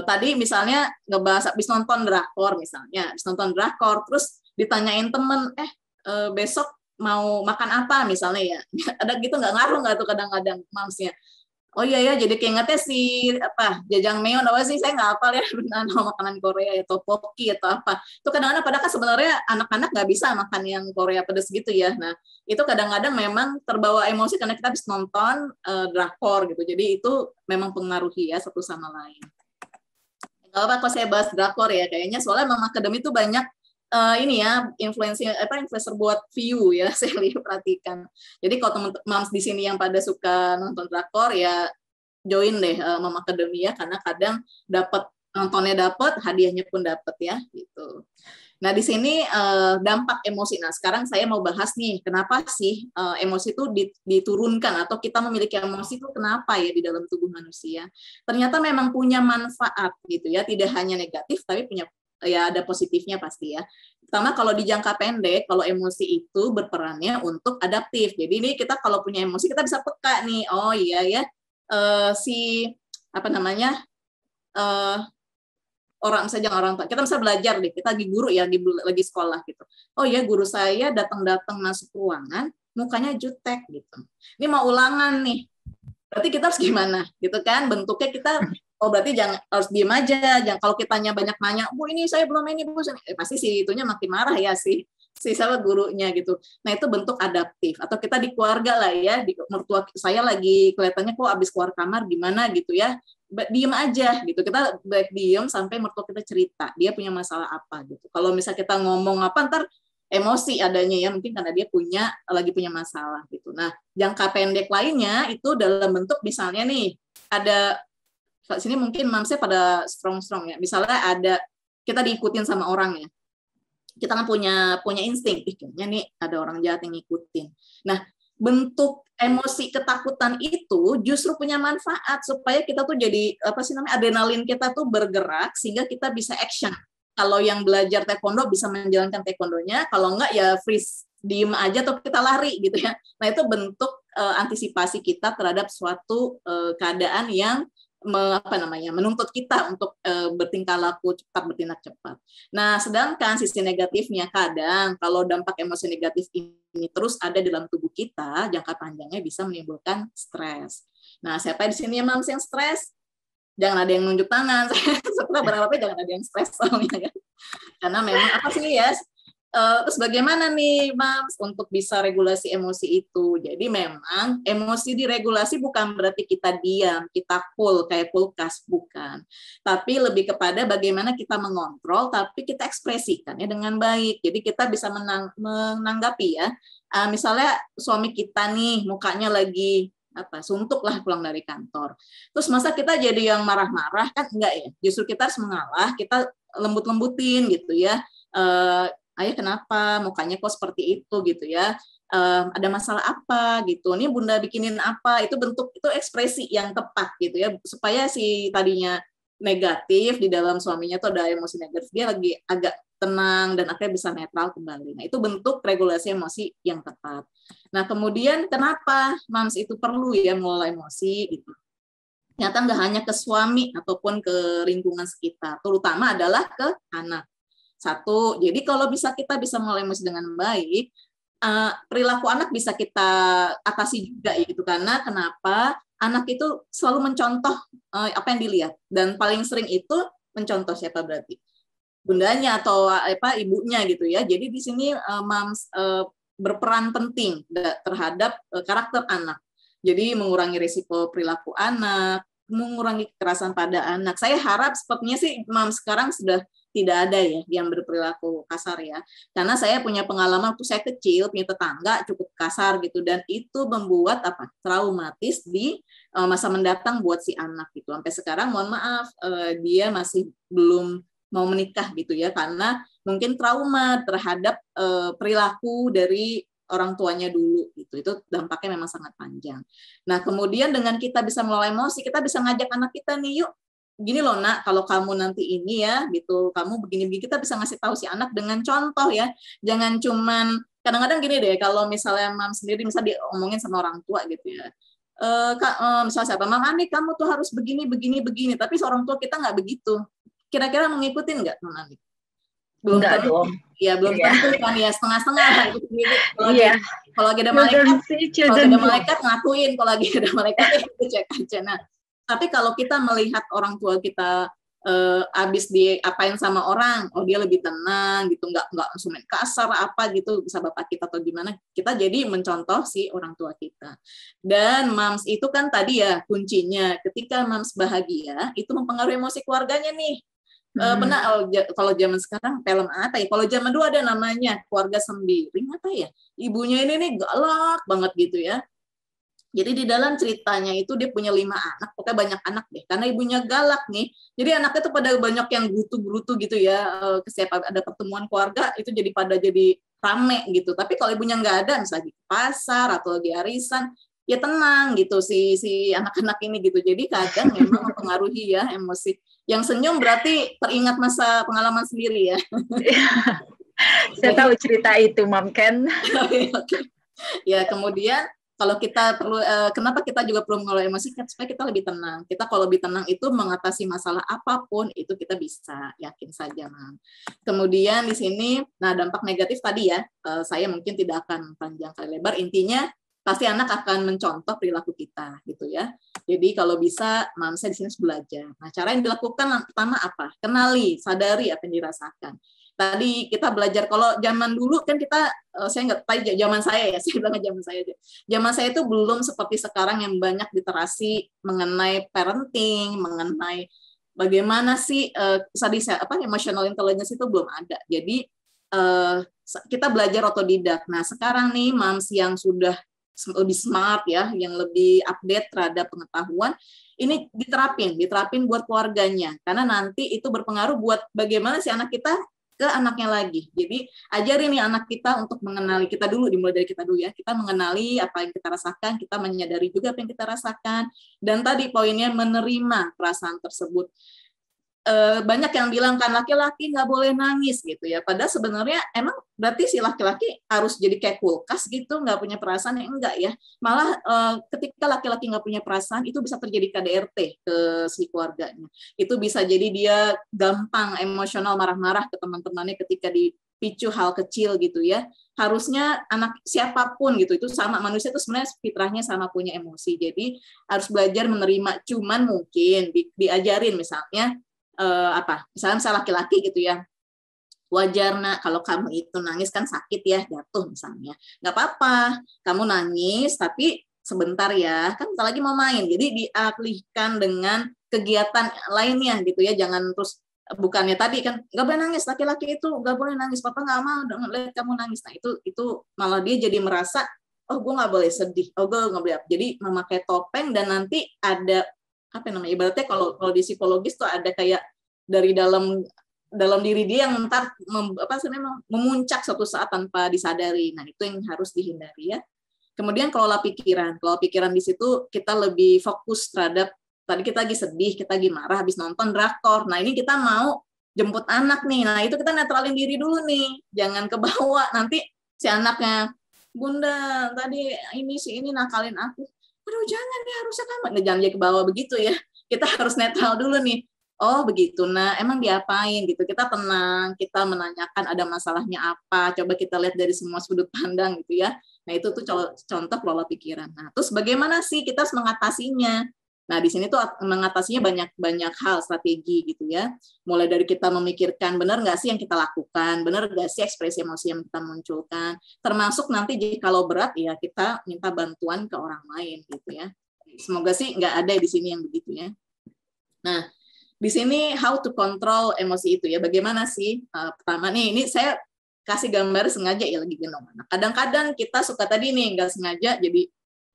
Tadi misalnya ngebahas habis nonton drakor misalnya, habis nonton drakor terus ditanyain temen, besok mau makan apa misalnya ya, ada gitu nggak ngaruh nggak tuh kadang-kadang mamsnya. Oh iya ya, jadi keingetnya si jajangmyeon apa sih, saya nggak hafal ya nama makanan Korea atau tteokbokki atau apa. Itu kadang-kadang padahal kan sebenarnya anak-anak nggak bisa makan yang Korea pedas gitu ya. Nah itu kadang-kadang memang terbawa emosi karena kita habis nonton drakor gitu. Jadi itu memang pengaruhi ya satu sama lain. Nggak apa kalau saya bahas drakor ya, kayaknya soalnya Mama Academy itu banyak ini ya influencer buat view ya, saya perhatikan. Jadi kalau teman-teman di sini yang pada suka nonton drakor ya join deh Mama Academy ya, karena kadang dapat nontonnya, dapat hadiahnya pun dapat ya gitu. Nah di sini dampak emosi. Nah sekarang saya mau bahas nih kenapa sih emosi itu diturunkan atau kita memiliki emosi itu kenapa ya di dalam tubuh manusia. Ternyata memang punya manfaat gitu ya, tidak hanya negatif tapi punya ya ada positifnya pasti ya. Pertama kalau di jangka pendek, kalau emosi itu berperannya untuk adaptif. Jadi ini kita kalau punya emosi kita bisa peka nih. Oh iya ya, orang kita bisa belajar deh. Kita lagi guru ya, lagi sekolah gitu. Oh ya guru saya datang masuk ruangan, mukanya jutek gitu. Ini mau ulangan nih. Berarti kita harus gimana gitu kan? Bentuknya kita berarti jangan harus diem aja. Jangan kalau kita banyak nanya, Bu ini saya belum ini Bu, pasti si itunya makin marah ya si salah gurunya gitu. Nah itu bentuk adaptif. Atau kita di keluarga lah ya, di mertua saya lagi kelihatannya kok abis keluar kamar gimana gitu ya, diem aja gitu. Kita baik diem sampai mertua kita cerita dia punya masalah apa gitu. Kalau misalnya kita ngomong apa ntar emosi adanya ya, mungkin karena dia lagi punya masalah gitu. Nah jangka pendek lainnya itu dalam bentuk misalnya nih ada sini mungkin mamsnya pada strong ya. Misalnya ada kita diikutin sama orang ya. Kita kan punya insting, kayaknya nih ada orang jahat yang ngikutin. Nah, bentuk emosi ketakutan itu justru punya manfaat supaya kita tuh jadi adrenalin kita tuh bergerak sehingga kita bisa action. Kalau yang belajar taekwondo bisa menjalankan taekwondonya, kalau enggak ya freeze, diem aja atau kita lari gitu ya. Nah, itu bentuk antisipasi kita terhadap suatu keadaan yang menuntut kita untuk bertingkah laku cepat, bertindak cepat. Nah, sedangkan sisi negatifnya kadang kalau dampak emosi negatif ini terus ada dalam tubuh kita, jangka panjangnya bisa menimbulkan stres. Nah, siapa di sini yang yang stres? Jangan ada yang nunjuk tangan. Saya berharapnya jangan ada yang stres soalnya ya. Karena memang apa sih ya? Terus bagaimana nih, Mams, untuk bisa regulasi emosi itu? Jadi memang emosi diregulasi bukan berarti kita diam, kita cool kayak kulkas, bukan. Tapi lebih kepada bagaimana kita mengontrol, tapi kita ekspresikannya dengan baik. Jadi kita bisa menanggapi ya. Misalnya suami kita nih mukanya lagi suntuk lah pulang dari kantor. Terus masa kita jadi yang marah-marah, kan enggak ya? Justru kita harus mengalah, kita lembut-lembutin gitu ya. Ayah kenapa mukanya kok seperti itu gitu ya, ada masalah apa gitu, ini bunda bikinin apa, itu bentuk, itu ekspresi yang tepat gitu ya, supaya si tadinya negatif di dalam suaminya tuh ada emosi negatif, dia lagi agak tenang dan akhirnya bisa netral kembali. Nah itu bentuk regulasi emosi yang tepat. Nah kemudian kenapa Mams itu perlu ya mengelola emosi gitu, ternyata nggak hanya ke suami ataupun ke lingkungan sekitar, terutama adalah ke anak. Satu, jadi kalau kita bisa mengelola emosi dengan baik, perilaku anak bisa kita atasi juga gitu. Karena kenapa? Anak itu selalu mencontoh apa yang dilihat, dan paling sering itu mencontoh siapa berarti? Bundanya atau ibunya gitu ya. Jadi di sini Mams berperan penting terhadap karakter anak. Jadi mengurangi risiko perilaku anak, mengurangi kekerasan pada anak. Saya harap sepertinya sih Mams sekarang sudah tidak ada ya yang berperilaku kasar ya. Karena saya punya pengalaman waktu saya kecil, punya tetangga cukup kasar gitu, dan itu membuat traumatis di masa mendatang buat si anak gitu. Sampai sekarang mohon maaf dia masih belum mau menikah gitu ya, karena mungkin trauma terhadap perilaku dari orang tuanya dulu gitu. Itu dampaknya memang sangat panjang. Nah, kemudian dengan kita bisa mengelola emosi, kita bisa ngajak anak kita nih, yuk gini loh nak, kalau kamu nanti ini ya gitu, kamu begini-begini, kita bisa ngasih tahu si anak dengan contoh ya. Jangan cuman, kadang-kadang gini deh, kalau misalnya Mam sendiri misalnya diomongin sama orang tua gitu ya, misalnya siapa, Mam Ani kamu tuh harus begini, begini, begini, tapi seorang tua kita nggak begitu. Kira-kira mengikuti nggak Mam Ani? Belum tentu, ya belum tentu kan ya, setengah-setengah gitu. Kalau lagi ada malaikat, ngakuin, kalau lagi ada malaikat itu cek aja. Nah, tapi kalau kita melihat orang tua kita habis diapain sama orang, oh dia lebih tenang gitu, nggak langsung main kasar apa gitu, bisa bapak kita atau gimana, kita jadi mencontoh si orang tua kita. Dan Mams itu kan tadi ya kuncinya, ketika Mams bahagia itu mempengaruhi emosi keluarganya nih. Benar, kalau zaman sekarang film apa ya, kalau zaman dulu ada namanya Keluarga Sembiring apa ya, ibunya ini nih galak banget gitu ya. Jadi di dalam ceritanya itu dia punya 5 anak, pokoknya banyak anak deh, karena ibunya galak nih. Jadi anaknya tuh pada banyak yang gerutu-gerutu gitu ya, setiap ada pertemuan keluarga itu jadi pada jadi rame gitu. Tapi kalau ibunya nggak ada, misalnya di pasar atau di arisan, ya tenang gitu si anak-anak ini gitu. Jadi kadang memang mempengaruhi ya emosi. Yang senyum berarti teringat masa pengalaman sendiri ya. Saya tahu cerita itu, Mam Ken. Ya kemudian kalau kita perlu, kenapa kita juga perlu mengelola emosi supaya kita lebih tenang. Kita kalau lebih tenang itu mengatasi masalah apapun itu kita bisa, yakin saja, Mam. Kemudian di sini, nah dampak negatif tadi ya, saya mungkin tidak akan panjang kali lebar. Intinya pasti anak akan mencontoh perilaku kita, gitu ya. Jadi kalau bisa, Mam saya di sini harus belajar. Nah cara yang dilakukan pertama apa? Kenali, sadari apa yang dirasakan. Tadi kita belajar, kalau zaman dulu kan kita, saya nggak tahu zaman saya ya, saya bilang zaman saya aja. Zaman saya itu belum seperti sekarang yang banyak literasi mengenai parenting, mengenai bagaimana sih emotional intelligence itu belum ada. Jadi kita belajar otodidak. Nah sekarang nih Mams yang sudah lebih smart ya, yang lebih update terhadap pengetahuan, ini diterapin buat keluarganya, karena nanti itu berpengaruh buat bagaimana si anak kita ke anaknya lagi. Jadi ajarin nih anak kita untuk mengenali kita dulu, dimulai dari kita dulu ya. Kita mengenali apa yang kita rasakan, kita menyadari juga apa yang kita rasakan, dan tadi poinnya menerima perasaan tersebut. Banyak yang bilang kan laki-laki nggak boleh nangis gitu ya. Padahal sebenarnya emang berarti si laki-laki harus jadi kayak kulkas gitu, nggak punya perasaan, ya enggak ya. Malah ketika laki-laki nggak punya perasaan itu bisa terjadi KDRT ke si keluarganya. Itu bisa jadi dia gampang emosional, marah-marah ke teman-temannya ketika dipicu hal kecil gitu ya. Harusnya anak siapapun gitu itu sama, manusia itu sebenarnya fitrahnya sama punya emosi. Jadi harus belajar menerima. Cuman mungkin diajarin misalnya misalnya laki-laki gitu ya, wajar nak, kalau kamu itu nangis kan sakit ya, jatuh misalnya, nggak apa-apa, kamu nangis tapi sebentar ya, kan bentar lagi mau main, jadi dialihkan dengan kegiatan lainnya gitu ya, jangan terus bukannya tadi kan nggak boleh nangis, laki-laki itu nggak boleh nangis, papa nggak mau lihat kamu nangis, nah itu malah dia jadi merasa oh gue nggak boleh sedih, oh gue nggak boleh, jadi memakai topeng dan nanti ada apa namanya, ibaratnya kalau di psikologis tuh ada kayak dari dalam diri dia yang ntar memuncak suatu saat tanpa disadari. Nah, itu yang harus dihindari ya. Kemudian kelola pikiran. Kelola pikiran di situ kita lebih fokus terhadap tadi kita lagi sedih, kita lagi marah habis nonton drakor. Nah, ini kita mau jemput anak nih. Nah, itu kita netralin diri dulu nih. Jangan kebawa nanti si anaknya, "Bunda, tadi ini nakalin aku." Aduh, jangan ya, harusnya kan jangan dia kebawa begitu ya. Kita harus netral dulu nih. Oh begitu, nah emang diapain gitu, kita tenang, kita menanyakan ada masalahnya apa, coba kita lihat dari semua sudut pandang gitu ya. Nah itu tuh contoh kelola pikiran. Nah terus bagaimana sih kita harus mengatasinya? Nah di sini tuh mengatasinya banyak hal strategi gitu ya. Mulai dari kita memikirkan benar nggak sih yang kita lakukan, benar nggak sih ekspresi emosi yang kita munculkan, termasuk nanti kalau berat ya kita minta bantuan ke orang lain gitu ya. Semoga sih nggak ada di sini yang begitu ya. Nah di sini how to control emosi itu ya, bagaimana sih? Pertama nih, ini saya kasih gambar sengaja ya lagi gendong anak. Kadang-kadang kita suka tadi nih nggak sengaja jadi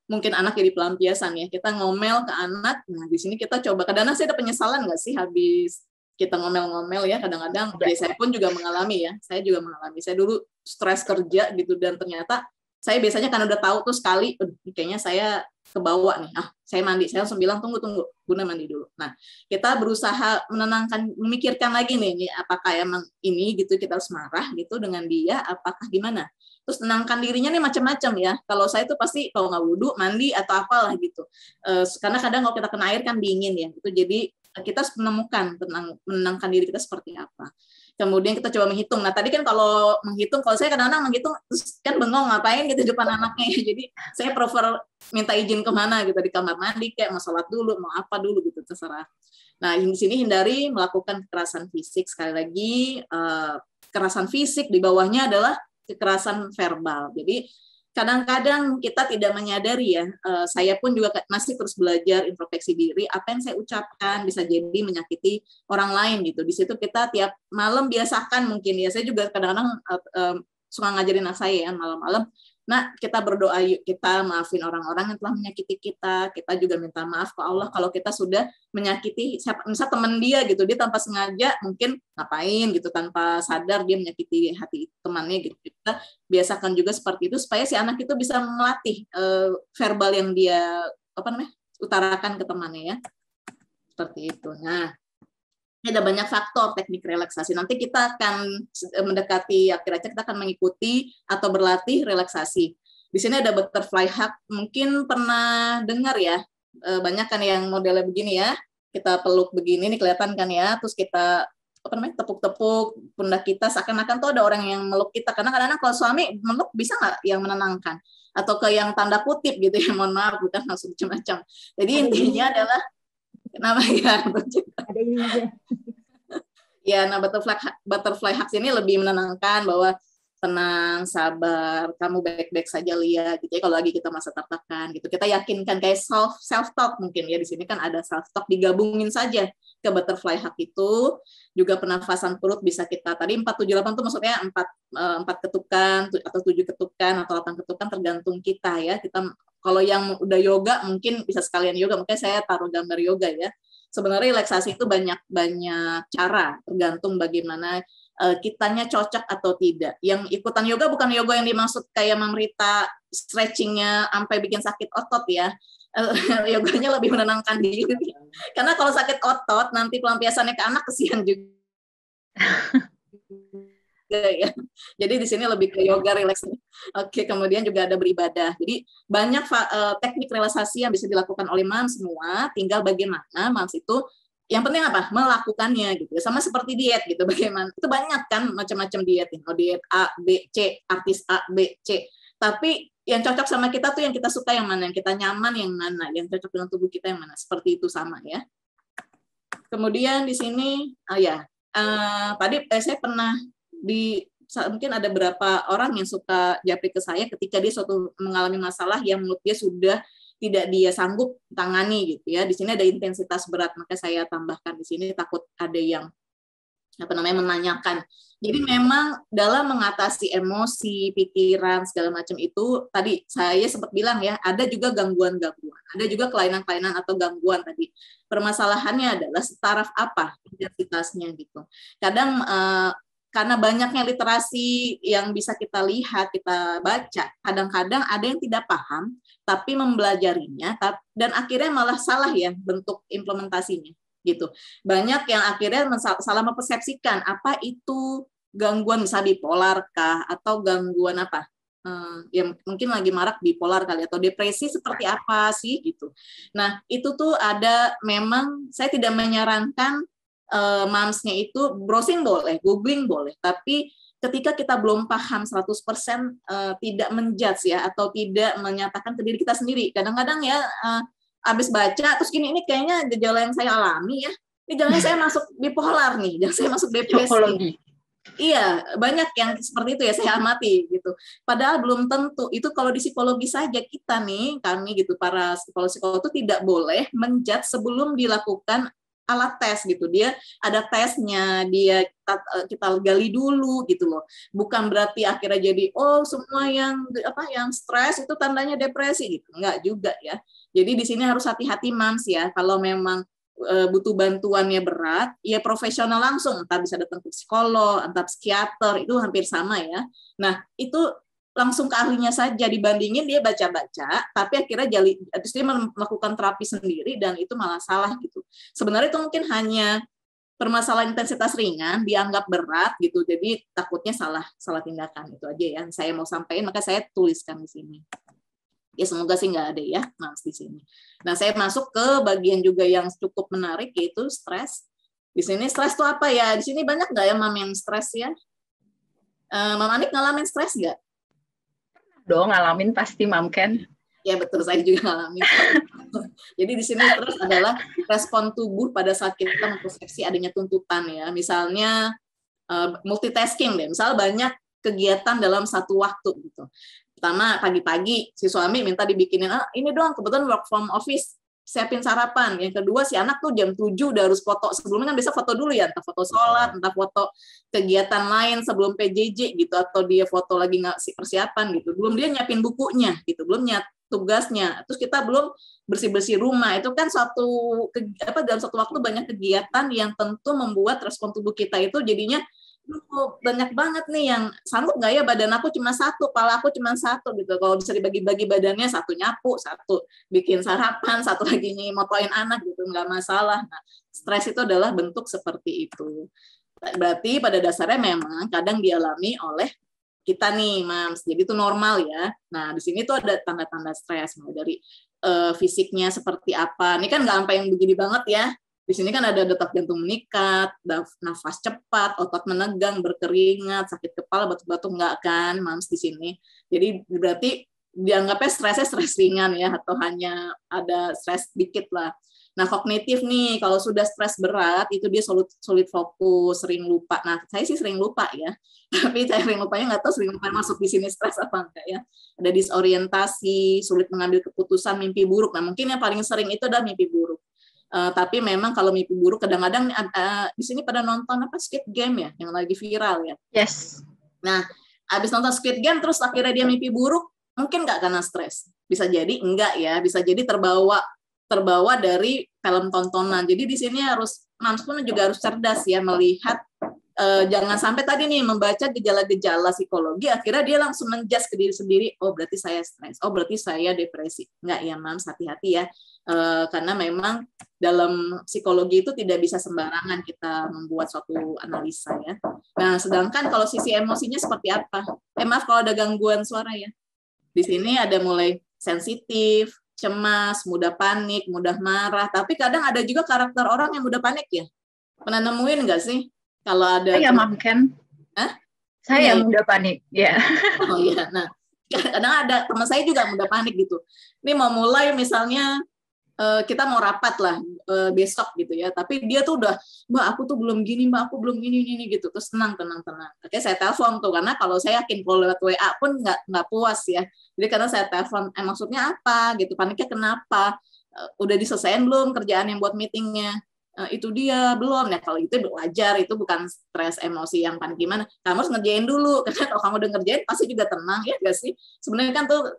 mungkin anak jadi pelampiasan ya. Kita ngomel ke anak. Nah di sini kita coba. Kadang-kadang saya ada penyesalan nggak sih habis kita ngomel-ngomel ya. Kadang-kadang saya pun juga mengalami ya. Saya juga mengalami. Saya dulu stres kerja gitu dan ternyata saya biasanya kan udah tahu tuh sekali, kayaknya saya kebawa nih, saya mandi, saya langsung bilang tunggu, Bunda mandi dulu. Nah, kita berusaha menenangkan, memikirkan lagi nih, apakah emang ini gitu kita harus marah gitu dengan dia, apakah gimana? Terus tenangkan dirinya nih macam-macam ya. Kalau saya tuh pasti kalau nggak wudhu, mandi atau apalah gitu. Karena kadang kalau kita kena air kan dingin ya, itu jadi kita harus menemukan menenangkan diri kita seperti apa. Kemudian kita coba menghitung. Nah tadi kan kalau menghitung, kalau saya kadang-kadang menghitung terus kan bengong ngapain gitu di depan anaknya. Jadi saya prefer minta izin kemana gitu, di kamar mandi kayak mau sholat dulu, mau apa dulu gitu terserah. Nah di sini hindari melakukan kekerasan fisik. Sekali lagi kekerasan fisik di bawahnya adalah kekerasan verbal. Jadi kadang-kadang kita tidak menyadari ya, saya pun juga masih terus belajar introspeksi diri, apa yang saya ucapkan bisa jadi menyakiti orang lain gitu. Di situ kita tiap malam biasakan mungkin ya, saya juga kadang-kadang suka ngajarin anak saya ya malam-malam, nah kita berdoa yuk, kita maafin orang-orang yang telah menyakiti kita, kita juga minta maaf ke Allah kalau kita sudah menyakiti, misal teman dia gitu, dia tanpa sengaja mungkin ngapain gitu, tanpa sadar dia menyakiti hati temannya gitu. Kita biasakan juga seperti itu supaya si anak itu bisa melatih verbal yang dia utarakan ke temannya ya, seperti itu. Nah ini ada banyak faktor teknik relaksasi. Nanti kita akan mendekati akhir acara, kita akan mengikuti atau berlatih relaksasi. Di sini ada butterfly hug. Mungkin pernah dengar ya, banyak kan yang modelnya begini ya. Kita peluk begini, nih kelihatan kan ya. Terus kita tepuk-tepuk pundak kita, seakan-akan tuh ada orang yang meluk kita. Karena kadang-kadang kalau suami meluk bisa nggak yang menenangkan? Atau ke yang tanda kutip gitu ya, mohon maaf, bukan langsung macam-macam. Jadi intinya adalah kenapa ya? Ada ini juga. Ya, nah butterfly hugs ini lebih menenangkan bahwa tenang, sabar, kamu baik-baik saja lihat gitu ya. Kalau lagi kita masa tertekan gitu, kita yakinkan kayak self talk mungkin ya, di sini kan ada self talk, digabungin saja ke butterfly hug itu. Juga pernafasan perut bisa kita tadi 4-7-8 itu maksudnya 4 ketukan atau 7 ketukan atau 8 ketukan tergantung kita ya. Kita kalau yang udah yoga mungkin bisa sekalian yoga, mungkin saya taruh gambar yoga ya. Sebenarnya relaksasi itu banyak cara, tergantung bagaimana kitanya cocok atau tidak. Yang ikutan yoga bukan yoga yang dimaksud kayak Mamrita stretchingnya sampai bikin sakit otot ya. Yoganya lebih menenangkan diri. Karena kalau sakit otot nanti pelampiasannya ke anak kesian juga. Ya. Jadi di sini lebih ke yoga relax. Oke, kemudian juga ada beribadah. Jadi banyak teknik relaksasi yang bisa dilakukan oleh moms semua. Tinggal bagaimana moms itu yang penting apa? Melakukannya gitu. Sama seperti diet gitu. Bagaimana? Itu banyak kan macam-macam diet. Diet A, B, C, artis A, B, C. Tapi yang cocok sama kita tuh yang kita suka yang mana, yang kita nyaman yang mana, yang cocok dengan tubuh kita yang mana. Seperti itu sama ya. Kemudian di sini, tadi saya pernah mungkin ada beberapa orang yang suka japri ke saya ketika dia suatu mengalami masalah yang menurut dia sudah tidak dia sanggup tangani gitu ya. Di sini ada intensitas berat, maka saya tambahkan di sini takut ada yang menanyakan. Jadi memang dalam mengatasi emosi, pikiran segala macam itu tadi saya sempat bilang ya, ada juga gangguan-gangguan, ada juga kelainan-kelainan atau gangguan tadi. Permasalahannya adalah setaraf apa intensitasnya gitu. Kadang karena banyaknya literasi yang bisa kita lihat, kita baca, kadang-kadang ada yang tidak paham tapi mempelajarinya dan akhirnya malah salah ya bentuk implementasinya. Gitu. Banyak yang akhirnya salah mempersepsikan apa itu gangguan misalnya bipolar kah atau gangguan apa yang mungkin lagi marak bipolar kali atau depresi seperti apa sih gitu. Nah itu tuh ada memang saya tidak menyarankan mamsnya itu browsing boleh, googling boleh, tapi ketika kita belum paham 100% tidak menjudge ya atau tidak menyatakan ke diri kita sendiri. Kadang-kadang ya abis baca terus gini, ini kayaknya gejala yang saya alami ya, ini jangan saya masuk bipolar nih, jangan saya masuk depresi. Psikologi. Iya, banyak yang seperti itu ya saya amati gitu. Padahal belum tentu. Itu kalau di psikologi saja kita nih, kami gitu para psikolog itu tidak boleh menjudge sebelum dilakukan alat tes gitu. Dia ada tesnya, kita gali dulu gitu loh. Bukan berarti akhirnya jadi semua yang stres itu tandanya depresi gitu. Enggak juga ya. Jadi di sini harus hati-hati mams ya. Kalau memang butuh bantuannya berat, ya profesional langsung. Entah bisa datang ke psikolog, entah psikiater, itu hampir sama ya. Nah itu langsung ke ahlinya saja, dibandingin dia baca-baca, tapi akhirnya terus dia melakukan terapi sendiri dan itu malah salah gitu. Sebenarnya itu mungkin hanya permasalahan intensitas ringan, dianggap berat gitu, jadi takutnya salah tindakan. Itu aja ya saya mau sampaikan, maka saya tuliskan di sini. Ya semoga sih nggak ada ya mas di sini. Nah saya masuk ke bagian juga yang cukup menarik yaitu stres. Di sini stres itu apa ya? Di sini banyak nggak ya mam yang stres ya? Mam Anik ngalamin stres nggak? Dong ngalamin pasti mam Ken. Ya betul, saya juga ngalamin. Jadi di sini stres adalah respon tubuh pada saat kita mempersepsi adanya tuntutan ya. Misalnya multitasking deh. Misal banyak kegiatan dalam satu waktu gitu. Pertama pagi-pagi si suami minta dibikinin ini doang, kebetulan work from office, siapin sarapan. Yang kedua si anak tuh jam 7 udah harus foto, sebelumnya kan biasa foto dulu ya, entah foto sholat, entah foto kegiatan lain sebelum PJJ gitu, atau dia foto lagi ngasih persiapan gitu, belum dia nyiapin bukunya gitu, belum tugasnya, terus kita belum bersih-bersih rumah. Itu kan dalam satu waktu banyak kegiatan yang tentu membuat respon tubuh kita itu jadinya banyak banget nih yang sanggup nggak ya, badan aku cuma satu, kepala aku cuma satu gitu. Kalau bisa dibagi-bagi badannya, satu nyapu, satu bikin sarapan, satu lagi motoin anak gitu, nggak masalah. Nah, stres itu adalah bentuk seperti itu. Berarti pada dasarnya memang kadang dialami oleh kita nih, mams. Jadi itu normal ya. Nah, di sini tuh ada tanda-tanda stres, mulai dari fisiknya seperti apa. Ini kan nggak sampai yang begini banget ya. Di sini kan ada detak jantung meningkat, nafas cepat, otot menegang, berkeringat, sakit kepala, batuk-batuk enggak kan, mams di sini. Jadi berarti dianggapnya stresnya stres ringan ya, atau hanya ada stres dikit lah. Nah kognitif nih, kalau sudah stres berat itu dia sulit fokus, sering lupa. Nah saya sih sering lupa ya, tapi saya sering lupanya nggak tahu sering lupa masuk di sini stres apa enggak ya. Ada disorientasi, sulit mengambil keputusan, mimpi buruk. Nah mungkin yang paling sering itu adalah mimpi buruk. Tapi memang kalau mimpi buruk kadang-kadang di sini pada nonton Squid Game ya yang lagi viral ya. Yes. Nah, habis nonton Squid Game terus akhirnya dia mimpi buruk, mungkin nggak karena stres. Bisa jadi enggak ya, bisa jadi terbawa dari film tontonan. Jadi di sini mams pun juga harus cerdas ya melihat jangan sampai tadi nih membaca gejala-gejala psikologi akhirnya dia langsung menjudge ke diri sendiri, oh berarti saya stres, oh berarti saya depresi. Enggak ya mams, hati-hati ya. Karena memang dalam psikologi itu tidak bisa sembarangan kita membuat suatu analisa ya. Nah, sedangkan kalau sisi emosinya seperti apa? Maaf kalau ada gangguan suara ya. Di sini ada mulai sensitif, cemas, mudah panik, mudah marah. Tapi kadang ada juga karakter orang yang mudah panik ya. Pernah nemuin nggak sih? Kalau ada. Saya Mam Ken. Saya ya, mudah panik. Ya. Yeah. Oh iya. Nah, kadang ada teman saya juga mudah panik gitu. Ini mau mulai misalnya kita mau rapat lah besok gitu ya, tapi dia tuh udah, Mbak aku tuh belum gini, Mbak aku belum gini gitu, terus tenang. Oke, saya telepon tuh, karena kalau saya yakin kalau lewat WA pun nggak puas ya, jadi karena saya telepon, maksudnya apa gitu, paniknya kenapa, udah diselesaikan belum kerjaan yang buat meetingnya? Itu dia belum. Nah kalau itu wajar, itu bukan stres emosi yang panik gimana, kamu harus ngerjain dulu, karena kalau kamu udah ngerjain pasti juga tenang ya gak sih. Sebenarnya kan tuh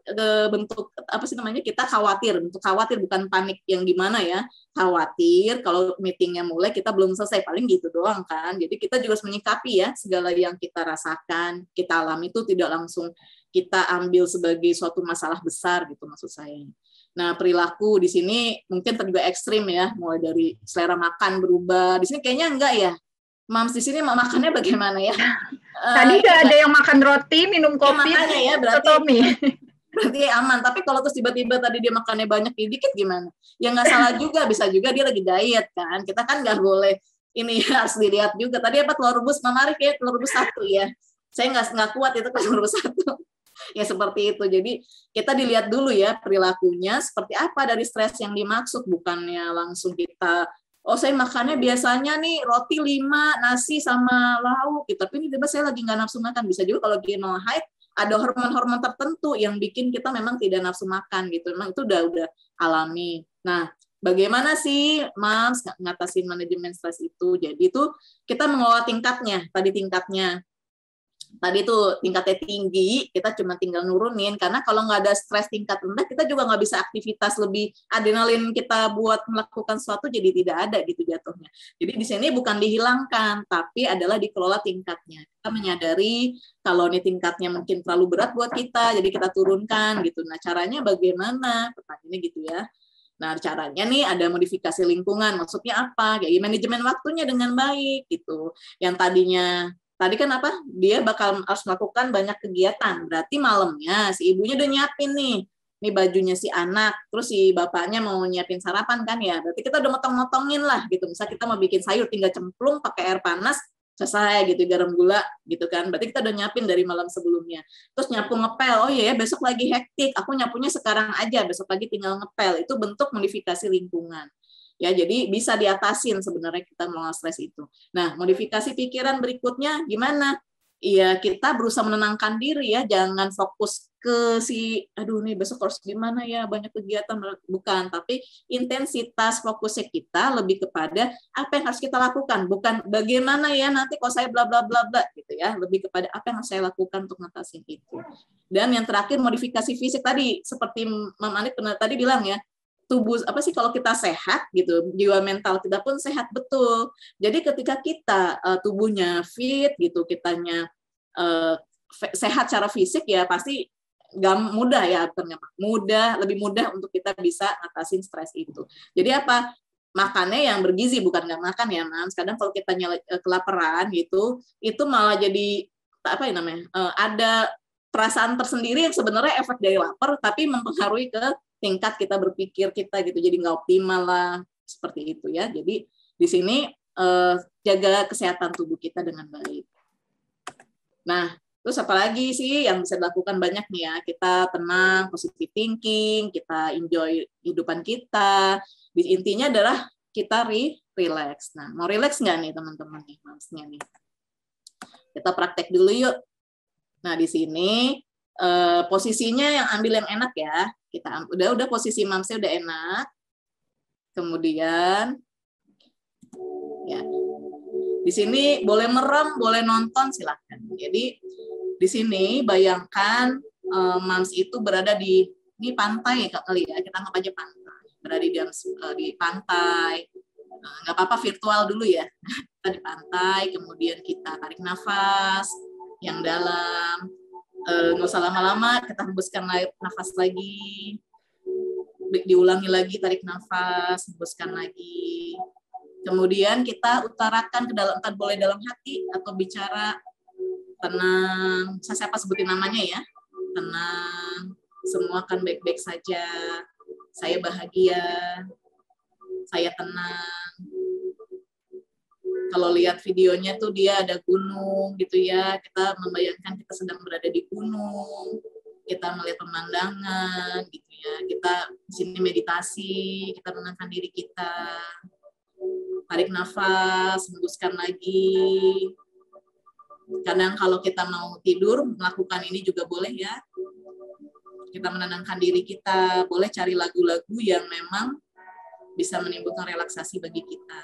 bentuk apa sih namanya, kita khawatir, bentuk khawatir, bukan panik yang gimana ya, khawatir kalau meetingnya mulai kita belum selesai, paling gitu doang kan. Jadi kita juga harus menyikapi ya segala yang kita rasakan, kita alami itu tidak langsung kita ambil sebagai suatu masalah besar gitu maksud saya. Nah, perilaku di sini mungkin juga ekstrim ya, mulai dari selera makan berubah. Di sini kayaknya enggak ya. Mams di sini makannya bagaimana ya? Tadi ada yang makan roti, minum kopi, ya, makanya ya, berarti aman. Tapi kalau terus tiba-tiba tadi dia makannya banyak dikit gimana? Ya nggak salah juga, bisa juga dia lagi diet kan. Kita kan nggak boleh ini ya, harus dilihat juga. Tadi apa, telur rebus, Mama Ari kayak telur rebus 1 ya. Saya nggak kuat itu telur rebus 1. Ya seperti itu. Jadi kita dilihat dulu ya perilakunya seperti apa dari stres yang dimaksud, bukannya langsung kita, oh saya makannya biasanya nih roti 5, nasi sama lauk gitu, tapi ini tiba saya lagi nggak nafsu makan. Bisa juga kalau lagi no height ada hormon-hormon tertentu yang bikin kita memang tidak nafsu makan gitu. Memang itu udah alami. Nah, bagaimana sih Mams ngatasin manajemen stres itu? Jadi itu kita mengelola tingkatnya. Tadi tuh tingkatnya tinggi, kita cuma tinggal nurunin, karena kalau nggak ada stres tingkat rendah, kita juga nggak bisa aktivitas lebih, adrenalin kita buat melakukan sesuatu jadi tidak ada gitu jatuhnya. Jadi di sini bukan dihilangkan, tapi adalah dikelola tingkatnya. Kita menyadari kalau ini tingkatnya mungkin terlalu berat buat kita, jadi kita turunkan gitu. Nah caranya bagaimana? Pertanyaannya gitu ya. Nah caranya nih ada modifikasi lingkungan, maksudnya apa? Kayak manajemen waktunya dengan baik gitu. Yang tadi kan apa, dia bakal harus melakukan banyak kegiatan, berarti malamnya si ibunya udah nyiapin nih bajunya si anak, terus si bapaknya mau nyiapin sarapan kan ya, berarti kita udah motong-motongin lah gitu. Misal kita mau bikin sayur, tinggal cemplung pakai air panas, selesai gitu, garam gula gitu kan, berarti kita udah nyiapin dari malam sebelumnya. Terus nyapu ngepel, oh iya ya besok lagi hektik, aku nyapunya sekarang aja, besok pagi tinggal ngepel, itu bentuk modifikasi lingkungan. Ya, jadi bisa diatasin sebenarnya kita mengelola stres itu. Nah, modifikasi pikiran berikutnya gimana? Iya, kita berusaha menenangkan diri ya, jangan fokus ke aduh nih besok harus gimana ya, banyak kegiatan, bukan, tapi intensitas fokusnya kita lebih kepada apa yang harus kita lakukan, bukan bagaimana ya nanti kalau saya bla bla bla bla gitu ya, lebih kepada apa yang harus saya lakukan untuk ngatasin itu. Dan yang terakhir modifikasi fisik tadi, seperti Mam Anit tadi bilang ya, tubuh apa sih, kalau kita sehat gitu, jiwa mental kita pun sehat betul. Jadi ketika kita tubuhnya fit gitu, kitanya sehat secara fisik ya pasti mudah ya, lebih mudah untuk kita bisa ngatasin stres itu. Jadi apa? Makannya yang bergizi, bukan nggak makan ya, Mams. Kadang kalau kita kelaparan gitu, itu malah jadi apa ya namanya? Ada perasaan tersendiri yang sebenarnya efek dari lapar, tapi mempengaruhi ke tingkat kita berpikir kita gitu, jadi nggak optimal lah, seperti itu ya. Jadi di sini jaga kesehatan tubuh kita dengan baik. Nah, terus apa lagi sih yang bisa dilakukan? Banyak nih ya, kita tenang, positive thinking, kita enjoy kehidupan kita. Intinya adalah kita relax. Nah, mau relax nggak nih teman-teman nih, Mamsnya nih? Kita praktek dulu yuk. Nah, di sini posisinya yang ambil yang enak ya. Kita udah posisi Mamsnya udah enak. Kemudian ya. Di sini boleh merem, boleh nonton, silakan. Jadi di sini bayangkan Mams itu berada di pantai kali ya. Kita anggap aja pantai. Berada di pantai. Nggak apa-apa virtual dulu ya. Kita di pantai, kemudian kita tarik nafas yang dalam. Nggak usah lama-lama, kita hembuskan nafas lagi, diulangi lagi, tarik nafas, hembuskan lagi, kemudian kita utarakan ke dalam, boleh dalam hati atau bicara, tenang, siapa sebutin namanya ya, tenang, semua akan baik-baik saja, saya bahagia, saya tenang. Kalau lihat videonya tuh dia ada gunung gitu ya, kita membayangkan kita sedang berada di gunung. kita melihat pemandangan gitu ya, kita di sini meditasi, kita menenangkan diri kita, tarik nafas, hembuskan lagi. Kadang kalau kita mau tidur melakukan ini juga boleh ya, kita menenangkan diri kita, boleh cari lagu-lagu yang memang bisa menimbulkan relaksasi bagi kita.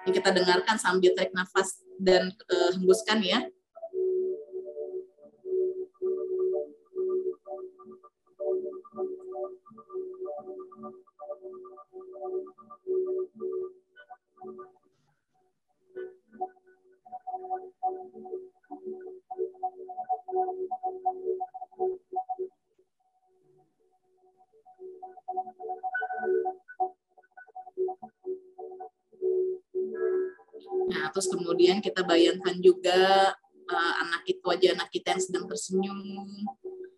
Ini kita dengarkan sambil tarik nafas dan hembuskan ya. Nah, terus kemudian kita bayangkan juga anak kita yang sedang tersenyum.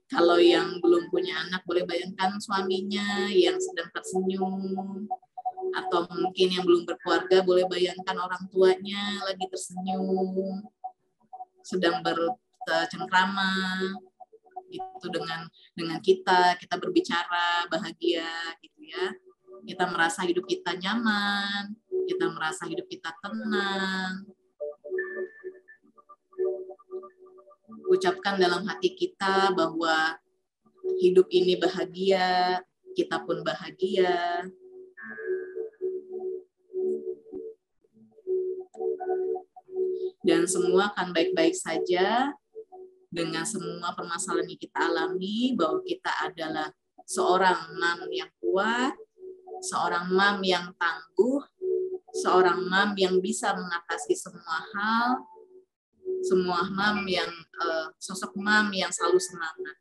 Kalau yang belum punya anak, boleh bayangkan suaminya yang sedang tersenyum. Atau mungkin yang belum berkeluarga, boleh bayangkan orang tuanya lagi tersenyum, sedang bercengkrama, gitu dengan kita berbicara bahagia, gitu ya. Kita merasa hidup kita nyaman, kita merasa hidup kita tenang. Ucapkan dalam hati kita bahwa hidup ini bahagia, kita pun bahagia. Dan semua akan baik-baik saja dengan semua permasalahan yang kita alami, bahwa kita adalah seorang mam yang kuat, seorang mam yang tangguh, seorang mam yang bisa mengatasi semua hal, semua mam yang sosok mam yang selalu semangat.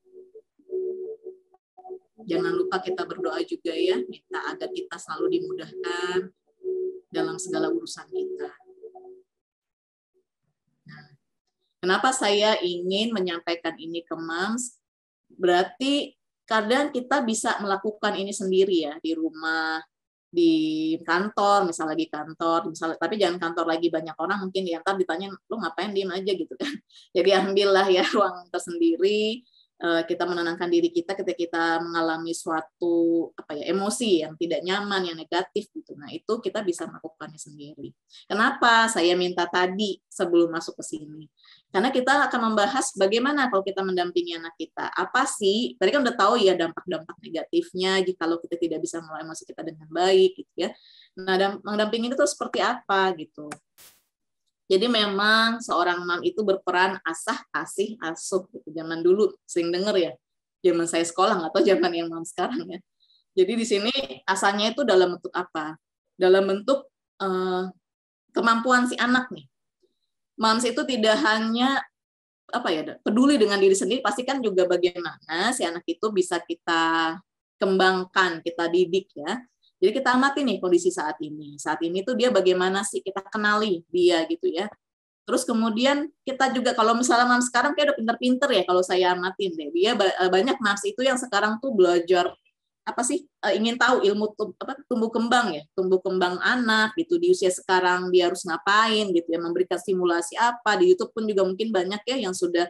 Jangan lupa kita berdoa juga ya, minta agar kita selalu dimudahkan dalam segala urusan kita. Nah, kenapa saya ingin menyampaikan ini ke Mams? Berarti kadang kita bisa melakukan ini sendiri ya, di rumah, di kantor, misalnya di kantor, misalnya, tapi jangan kantor lagi banyak orang, mungkin ya, ntar ditanya, lu ngapain diem aja gitu kan. Jadi ambillah ya ruang tersendiri, kita menenangkan diri kita ketika kita mengalami suatu emosi yang tidak nyaman, yang negatif gitu. Nah, itu kita bisa melakukannya sendiri. Kenapa saya minta tadi sebelum masuk ke sini? Karena kita akan membahas bagaimana kalau kita mendampingi anak kita. Apa sih? Tadi kan udah tahu ya dampak-dampak negatifnya kalau kita tidak bisa mengelola emosi kita dengan baik gitu ya. Nah, mendampingi itu seperti apa gitu. Jadi memang seorang mam itu berperan asah, asih, asuh. Gitu. Zaman dulu sering dengar ya. Zaman saya sekolah, nggak tahu zaman yang mam sekarang ya. Jadi di sini asahnya itu dalam bentuk apa? Dalam bentuk kemampuan si anak nih. Mams itu tidak hanya peduli dengan diri sendiri, pastikan juga bagaimana si anak itu bisa kita kembangkan, kita didik ya. Jadi kita amati nih kondisi saat ini. Saat ini tuh dia bagaimana sih, kita kenali dia gitu ya. Terus kemudian kita juga, kalau misalnya Mams sekarang kayak udah pinter-pinter ya, kalau saya amatin deh. Dia banyak Mams itu yang sekarang tuh belajar ingin tahu ilmu tumbuh kembang ya, tumbuh kembang anak gitu di usia sekarang, dia harus ngapain gitu ya, memberikan stimulasi apa. Di YouTube pun juga mungkin banyak ya yang sudah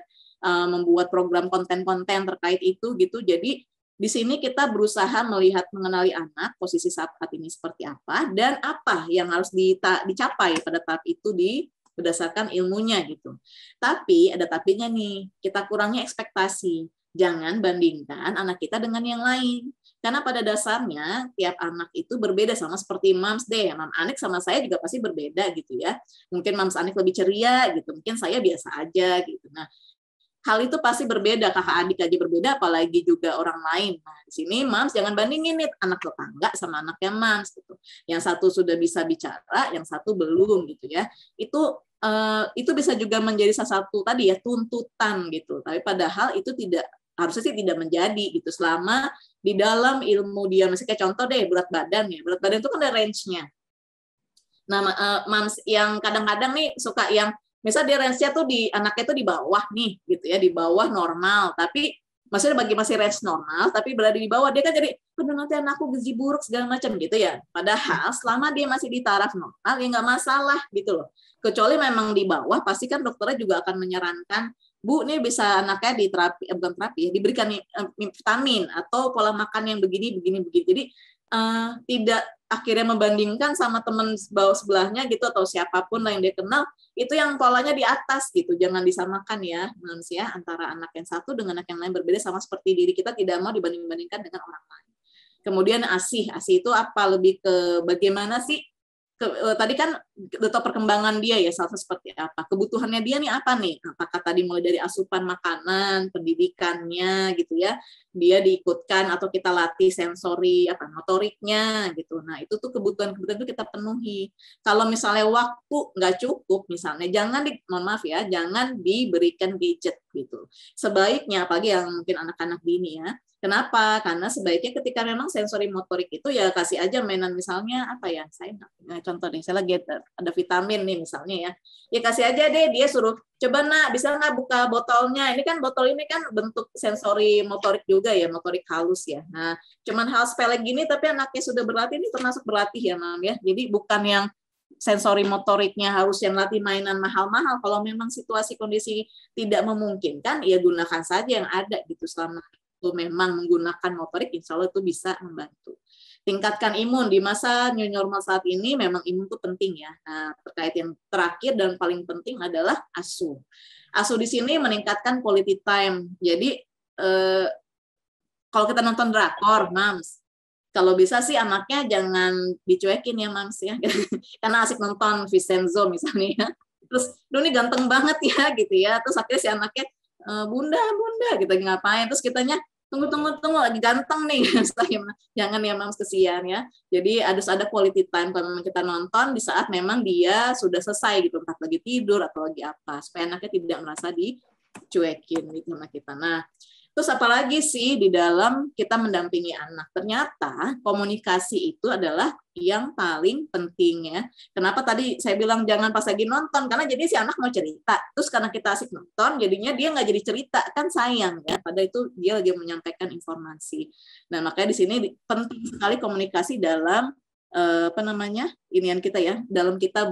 membuat program konten-konten terkait itu gitu. Jadi di sini kita berusaha mengenali anak, posisi saat ini seperti apa, dan apa yang harus dicapai pada tahap itu berdasarkan ilmunya gitu. Tapi ada tapinya nih, kita kurangi ekspektasi. Jangan bandingkan anak kita dengan yang lain. Karena pada dasarnya tiap anak itu berbeda, sama seperti Mams deh. Mam Anik sama saya juga pasti berbeda gitu ya. Mungkin Mams Anik lebih ceria gitu, mungkin saya biasa aja gitu. Nah, hal itu pasti berbeda, kakak adik aja berbeda, apalagi juga orang lain. Nah, di sini Mams jangan bandingin nih anak tetangga sama anaknya Mams gitu. Yang satu sudah bisa bicara, yang satu belum gitu ya. Itu bisa juga menjadi salah satu tadi ya tuntutan gitu. Tapi padahal itu harusnya sih tidak menjadi gitu, selama di dalam ilmu dia. Masih kayak contoh deh berat badan ya. Berat badan itu kan ada range-nya. Nah, Mams yang kadang-kadang nih suka yang misal dia range-nya tuh anaknya tuh di bawah nih gitu ya, di bawah normal, tapi maksudnya masih range normal tapi berada di bawah, dia kan jadi nanti anakku gizi buruk segala macam gitu ya. Padahal selama dia masih di taraf normal ya nggak masalah gitu loh. Kecuali memang di bawah, pasti kan dokternya juga akan menyarankan Bu, nih bisa anaknya di terapi, bukan terapi ya, diberikan vitamin atau pola makan yang begini. Jadi tidak akhirnya membandingkan sama teman bawah sebelahnya gitu atau siapapun lah yang dia kenal, itu yang polanya di atas gitu. Jangan disamakan ya, manusia antara anak yang satu dengan anak yang lain berbeda, sama seperti diri kita tidak mau dibanding-bandingkan dengan orang lain. Kemudian ASIH itu apa? Lebih ke bagaimana sih tadi kan data perkembangan dia ya, salah seperti apa, kebutuhannya dia nih apa nih, apakah tadi mulai dari asupan makanan, pendidikannya gitu ya, dia diikutkan atau kita latih sensori motoriknya gitu. Nah itu tuh kebutuhan-kebutuhan itu kita penuhi. Kalau misalnya waktu nggak cukup misalnya, mohon maaf ya, jangan diberikan gadget gitu. Sebaiknya, apalagi yang mungkin anak-anak dini ya. Kenapa? Karena sebaiknya ketika memang sensori motorik itu ya kasih aja mainan, misalnya apa ya, saya contoh nih, saya lagi ada vitamin nih misalnya ya kasih aja deh, dia suruh coba nak bisa nggak buka botolnya, ini kan botol ini kan bentuk sensori motorik juga ya, motorik halus ya. Nah cuman hal sepele gini tapi anaknya sudah berlatih, ini termasuk berlatih ya Mam ya. Jadi bukan yang sensori motoriknya harus yang latih mainan mahal-mahal. Kalau memang situasi kondisi tidak memungkinkan, ya gunakan saja yang ada gitu. Selama itu memang menggunakan motorik, insya Allah itu bisa membantu. Tingkatkan imun di masa new normal saat ini, memang imun itu penting ya. Nah, terkait yang terakhir dan paling penting adalah asuh. Asuh di sini meningkatkan quality time. Jadi kalau kita nonton drakor, Mams, kalau bisa sih anaknya jangan dicuekin ya Mams ya, karena asik nonton Vincenzo misalnya ya. Terus, ini ganteng banget ya gitu ya. Terus akhirnya si anaknya bunda kita ngapain, terus kitanya tunggu lagi ganteng nih. Jangan ya Mams, kesian ya. Jadi harus ada quality time kalau memang kita nonton di saat memang dia sudah selesai gitu, entah lagi tidur atau lagi apa, supaya anaknya tidak merasa dicuekin gitu sama kita. Nah terus apalagi sih di dalam kita mendampingi anak, ternyata komunikasi itu adalah yang paling penting ya. Kenapa tadi saya bilang jangan pas lagi nonton, karena jadi si anak mau cerita, terus karena kita asik nonton, jadinya dia nggak jadi cerita, kan sayang ya, padahal itu dia lagi menyampaikan informasi. Nah makanya di sini penting sekali komunikasi dalam inian kita ya, dalam kita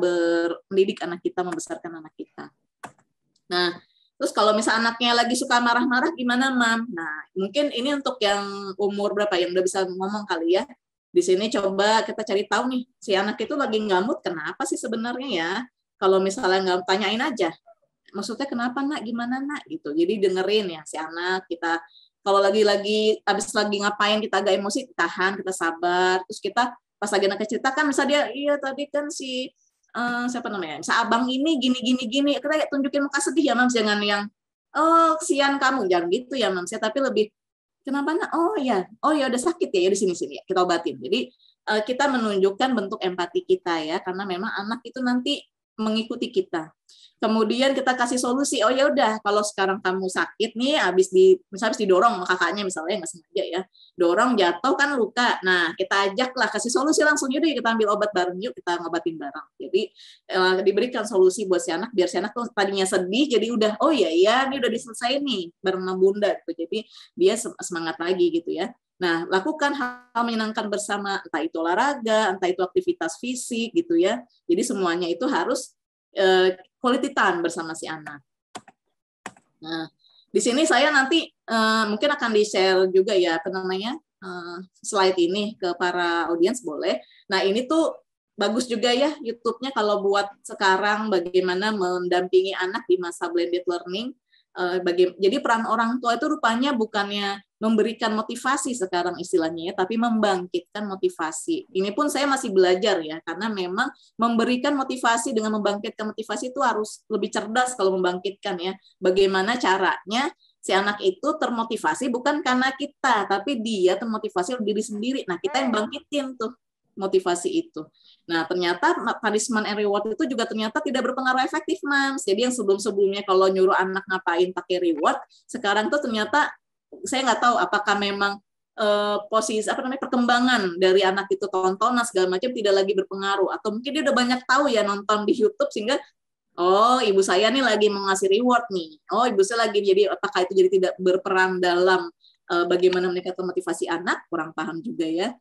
mendidik anak kita, membesarkan anak kita. Nah terus kalau misalnya anaknya lagi suka marah-marah gimana, Mam? Nah, mungkin ini untuk yang umur berapa yang udah bisa ngomong kali ya. Di sini coba kita cari tahu nih, si anak itu lagi nggak mood, kenapa sih sebenarnya ya? Kalau misalnya nggak, tanyain aja. Maksudnya kenapa nak, gimana nak gitu. Jadi dengerin ya si anak, kita kalau lagi habis lagi ngapain kita agak emosi, tahan, kita sabar. Terus kita pas lagi anak cerita kan misalnya dia, iya tadi kan si siapa namanya, abang ini gini, kita tunjukin muka sedih ya Mams, jangan yang oh kesian kamu, jangan gitu ya Mams ya, tapi lebih kenapa nak, oh ya udah sakit ya di sini ya, kita obatin. Jadi kita menunjukkan bentuk empati kita ya, karena memang anak itu nanti mengikuti kita. Kemudian kita kasih solusi, oh ya udah kalau sekarang kamu sakit nih, misalnya habis didorong sama kakaknya misalnya, nggak sengaja ya, dorong jatuh kan luka. Nah kita ajaklah, kasih solusi langsung, yaudah kita ambil obat bareng yuk, kita ngobatin bareng. Jadi diberikan solusi buat si anak, biar si anak tuh tadinya sedih jadi udah, oh iya ini udah diselesai nih bareng sama bunda gitu. Jadi dia semangat lagi gitu ya. Nah, lakukan hal menyenangkan bersama, entah itu olahraga, entah itu aktivitas fisik gitu ya. Jadi semuanya itu harus quality time bersama si anak. Nah, di sini saya nanti mungkin akan di-share juga ya, slide ini ke para audiens boleh. Nah, ini tuh bagus juga ya YouTube-nya kalau buat sekarang bagaimana mendampingi anak di masa blended learning. Jadi peran orang tua itu rupanya bukannya memberikan motivasi sekarang istilahnya ya, tapi membangkitkan motivasi. Ini pun saya masih belajar ya, karena memang memberikan motivasi dengan membangkitkan motivasi itu harus lebih cerdas kalau membangkitkan ya. Bagaimana caranya si anak itu termotivasi bukan karena kita, tapi dia termotivasi oleh diri sendiri. Nah, kita yang bangkitin tuh motivasi itu. Nah, ternyata punishment and reward itu juga ternyata tidak berpengaruh efektif, Mams. Jadi yang sebelum-sebelumnya kalau nyuruh anak ngapain pakai reward, sekarang tuh ternyata saya nggak tahu apakah memang perkembangan dari anak itu, tontonan segala macam tidak lagi berpengaruh, atau mungkin dia udah banyak tahu ya nonton di YouTube sehingga oh ibu saya nih lagi mau ngasih reward nih, oh ibu saya lagi, jadi apakah itu jadi tidak berperan dalam bagaimana meningkatkan motivasi anak, kurang paham juga ya.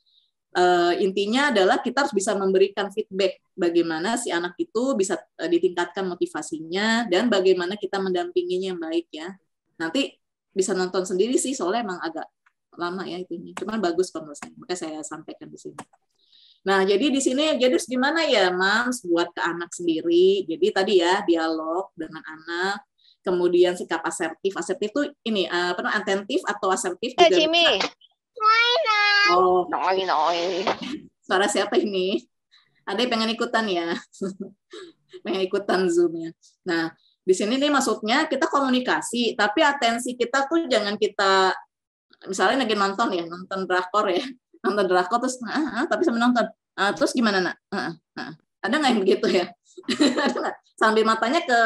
Intinya adalah kita harus bisa memberikan feedback bagaimana si anak itu bisa ditingkatkan motivasinya dan bagaimana kita mendampinginya yang baik ya. Nanti bisa nonton sendiri sih, soalnya emang agak lama ya itunya. Cuman bagus kalau menurut saya, makanya saya sampaikan di sini. Nah, jadi di sini jadi gimana ya, Mams, buat ke anak sendiri. Jadi tadi ya dialog dengan anak, kemudian sikap asertif. Asertif itu ini apa namanya, atentif atau asertif juga. Jimmy. Oh, Noi. suara siapa ini? Ada yang pengen ikutan ya? Pengen ikutan Zoom-nya. Nah, di sini nih maksudnya kita komunikasi, tapi atensi kita tuh jangan kita, misalnya lagi nonton drakor ya, nonton drakor terus, tapi sambil nonton, terus gimana nak? Ada nggak yang begitu ya? Ada nggak? Sambil matanya ke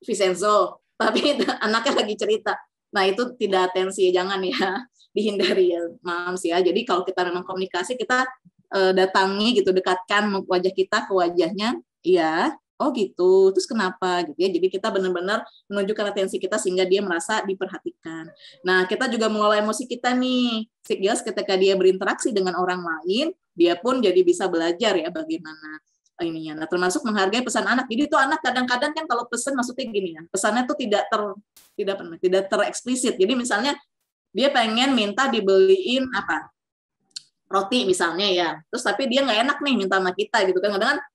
Vincenzo, tapi anaknya lagi cerita. Nah, itu tidak atensi, jangan ya, dihindari ya, Mams ya. Jadi kalau kita memang komunikasi, kita datangi gitu, dekatkan wajah kita ke wajahnya, iya, oh gitu, terus kenapa gitu ya. Jadi kita benar-benar menunjukkan atensi kita sehingga dia merasa diperhatikan. Nah, kita juga mengelola emosi kita nih. Sehingga ketika dia berinteraksi dengan orang lain, dia pun jadi bisa belajar ya bagaimana ininya. Nah, termasuk menghargai pesan anak. Jadi itu anak kadang-kadang kan kalau pesan maksudnya gini ya, pesannya tuh tidak tereksplisit. Jadi misalnya dia pengen minta dibeliin apa? Roti misalnya ya. Terus tapi dia nggak enak nih minta sama kita gitu kan. Kadang-kadang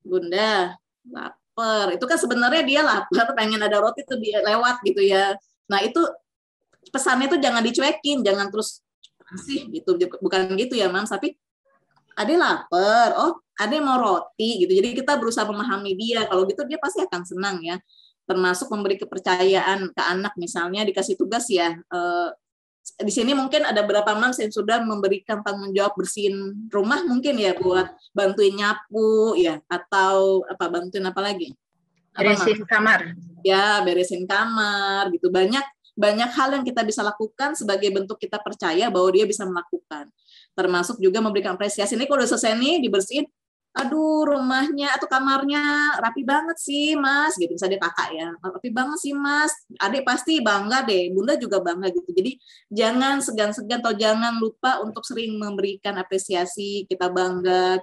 Bunda, lapar. Itu kan sebenarnya dia lapar, pengen ada roti tuh dia lewat gitu ya. Nah, itu pesannya tuh jangan dicuekin, jangan terus sih gitu. Bukan gitu ya, Mams, tapi Ade lapar, oh Ade mau roti gitu. Jadi kita berusaha memahami dia. Kalau gitu dia pasti akan senang ya. Termasuk memberi kepercayaan ke anak, misalnya dikasih tugas ya. Di sini mungkin ada beberapa Mams yang sudah memberikan tanggung jawab bersihin rumah mungkin ya, buat bantuin nyapu ya, atau apa, bantuin apa lagi? Beresin kamar. Ya, beresin kamar gitu. Banyak hal yang kita bisa lakukan sebagai bentuk kita percaya bahwa dia bisa melakukan. Termasuk juga memberikan apresiasi. Ini kalau udah selesai nih dibersihin, aduh rumahnya atau kamarnya rapi banget sih Mas, gitu. Misalnya dia kakak ya, rapi banget sih Mas, adik pasti bangga deh, Bunda juga bangga gitu. Jadi jangan segan-segan atau jangan lupa untuk sering memberikan apresiasi, kita bangga,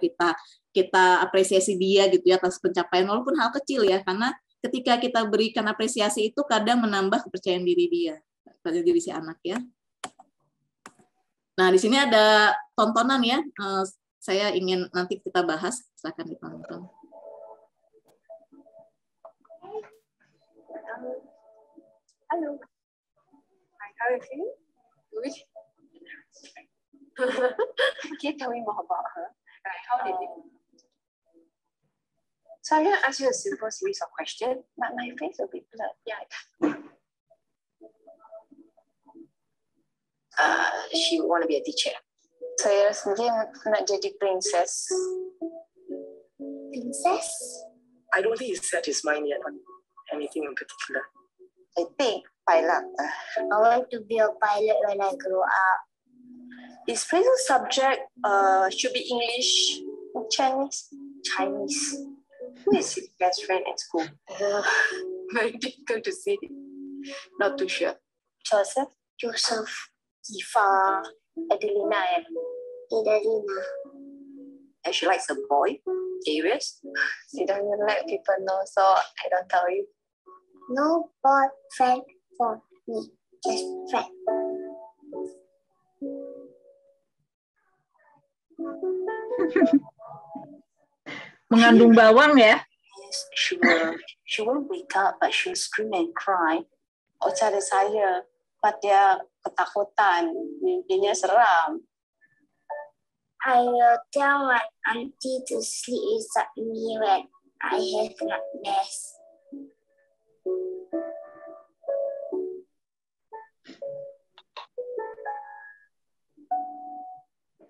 kita apresiasi dia gitu ya atas pencapaian walaupun hal kecil ya, karena ketika kita berikan apresiasi itu kadang menambah kepercayaan diri dia, kepercayaan diri si anak ya. Nah, di sini ada tontonan ya. Saya ingin nanti kita bahas, silakan ditonton. Halo. Hi, how are you? Good. Okay, tell me more about her. Right, how did you? So I'm going to ask you a simple series of questions, but my face will be blurred. Yeah. She want to be a teacher. Saya sendiri nak jadi princess. Princess? I don't think he's set his mind yet on anything in particular. I think pilot. I want to be a pilot when I grow up. His favorite subject should be English, Chinese. Chinese. Who is his best friend at school? Very difficult to say. Not too sure. Joseph? Joseph. Kifa. Adelina. Adelina. And she likes a boy. Darius? She doesn't let people know, so I don't tell you. No boyfriend for me. Just friend. Mengandung bawang ya. Yes, she won't wake up, but she'll scream and cry. O cari saya, but dia ketakutan, mimpinya seram. I will tell my auntie to sleep beside me when I have nightmares.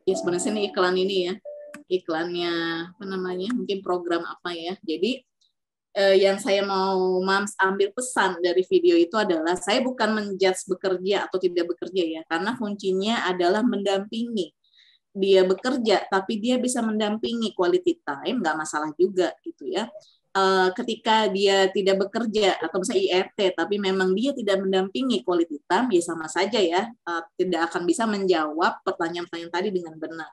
Ya sebenarnya ini iklan ini ya, iklannya apa namanya, mungkin program apa ya. Jadi yang saya mau Mams ambil pesan dari video itu adalah saya bukan menjudge bekerja atau tidak bekerja ya, karena kuncinya adalah mendampingi. Dia bekerja tapi dia bisa mendampingi, quality time nggak masalah juga gitu ya. ketika dia tidak bekerja atau misalnya IRT, tapi memang dia tidak mendampingi quality time, ya sama saja ya, tidak akan bisa menjawab pertanyaan-pertanyaan tadi dengan benar.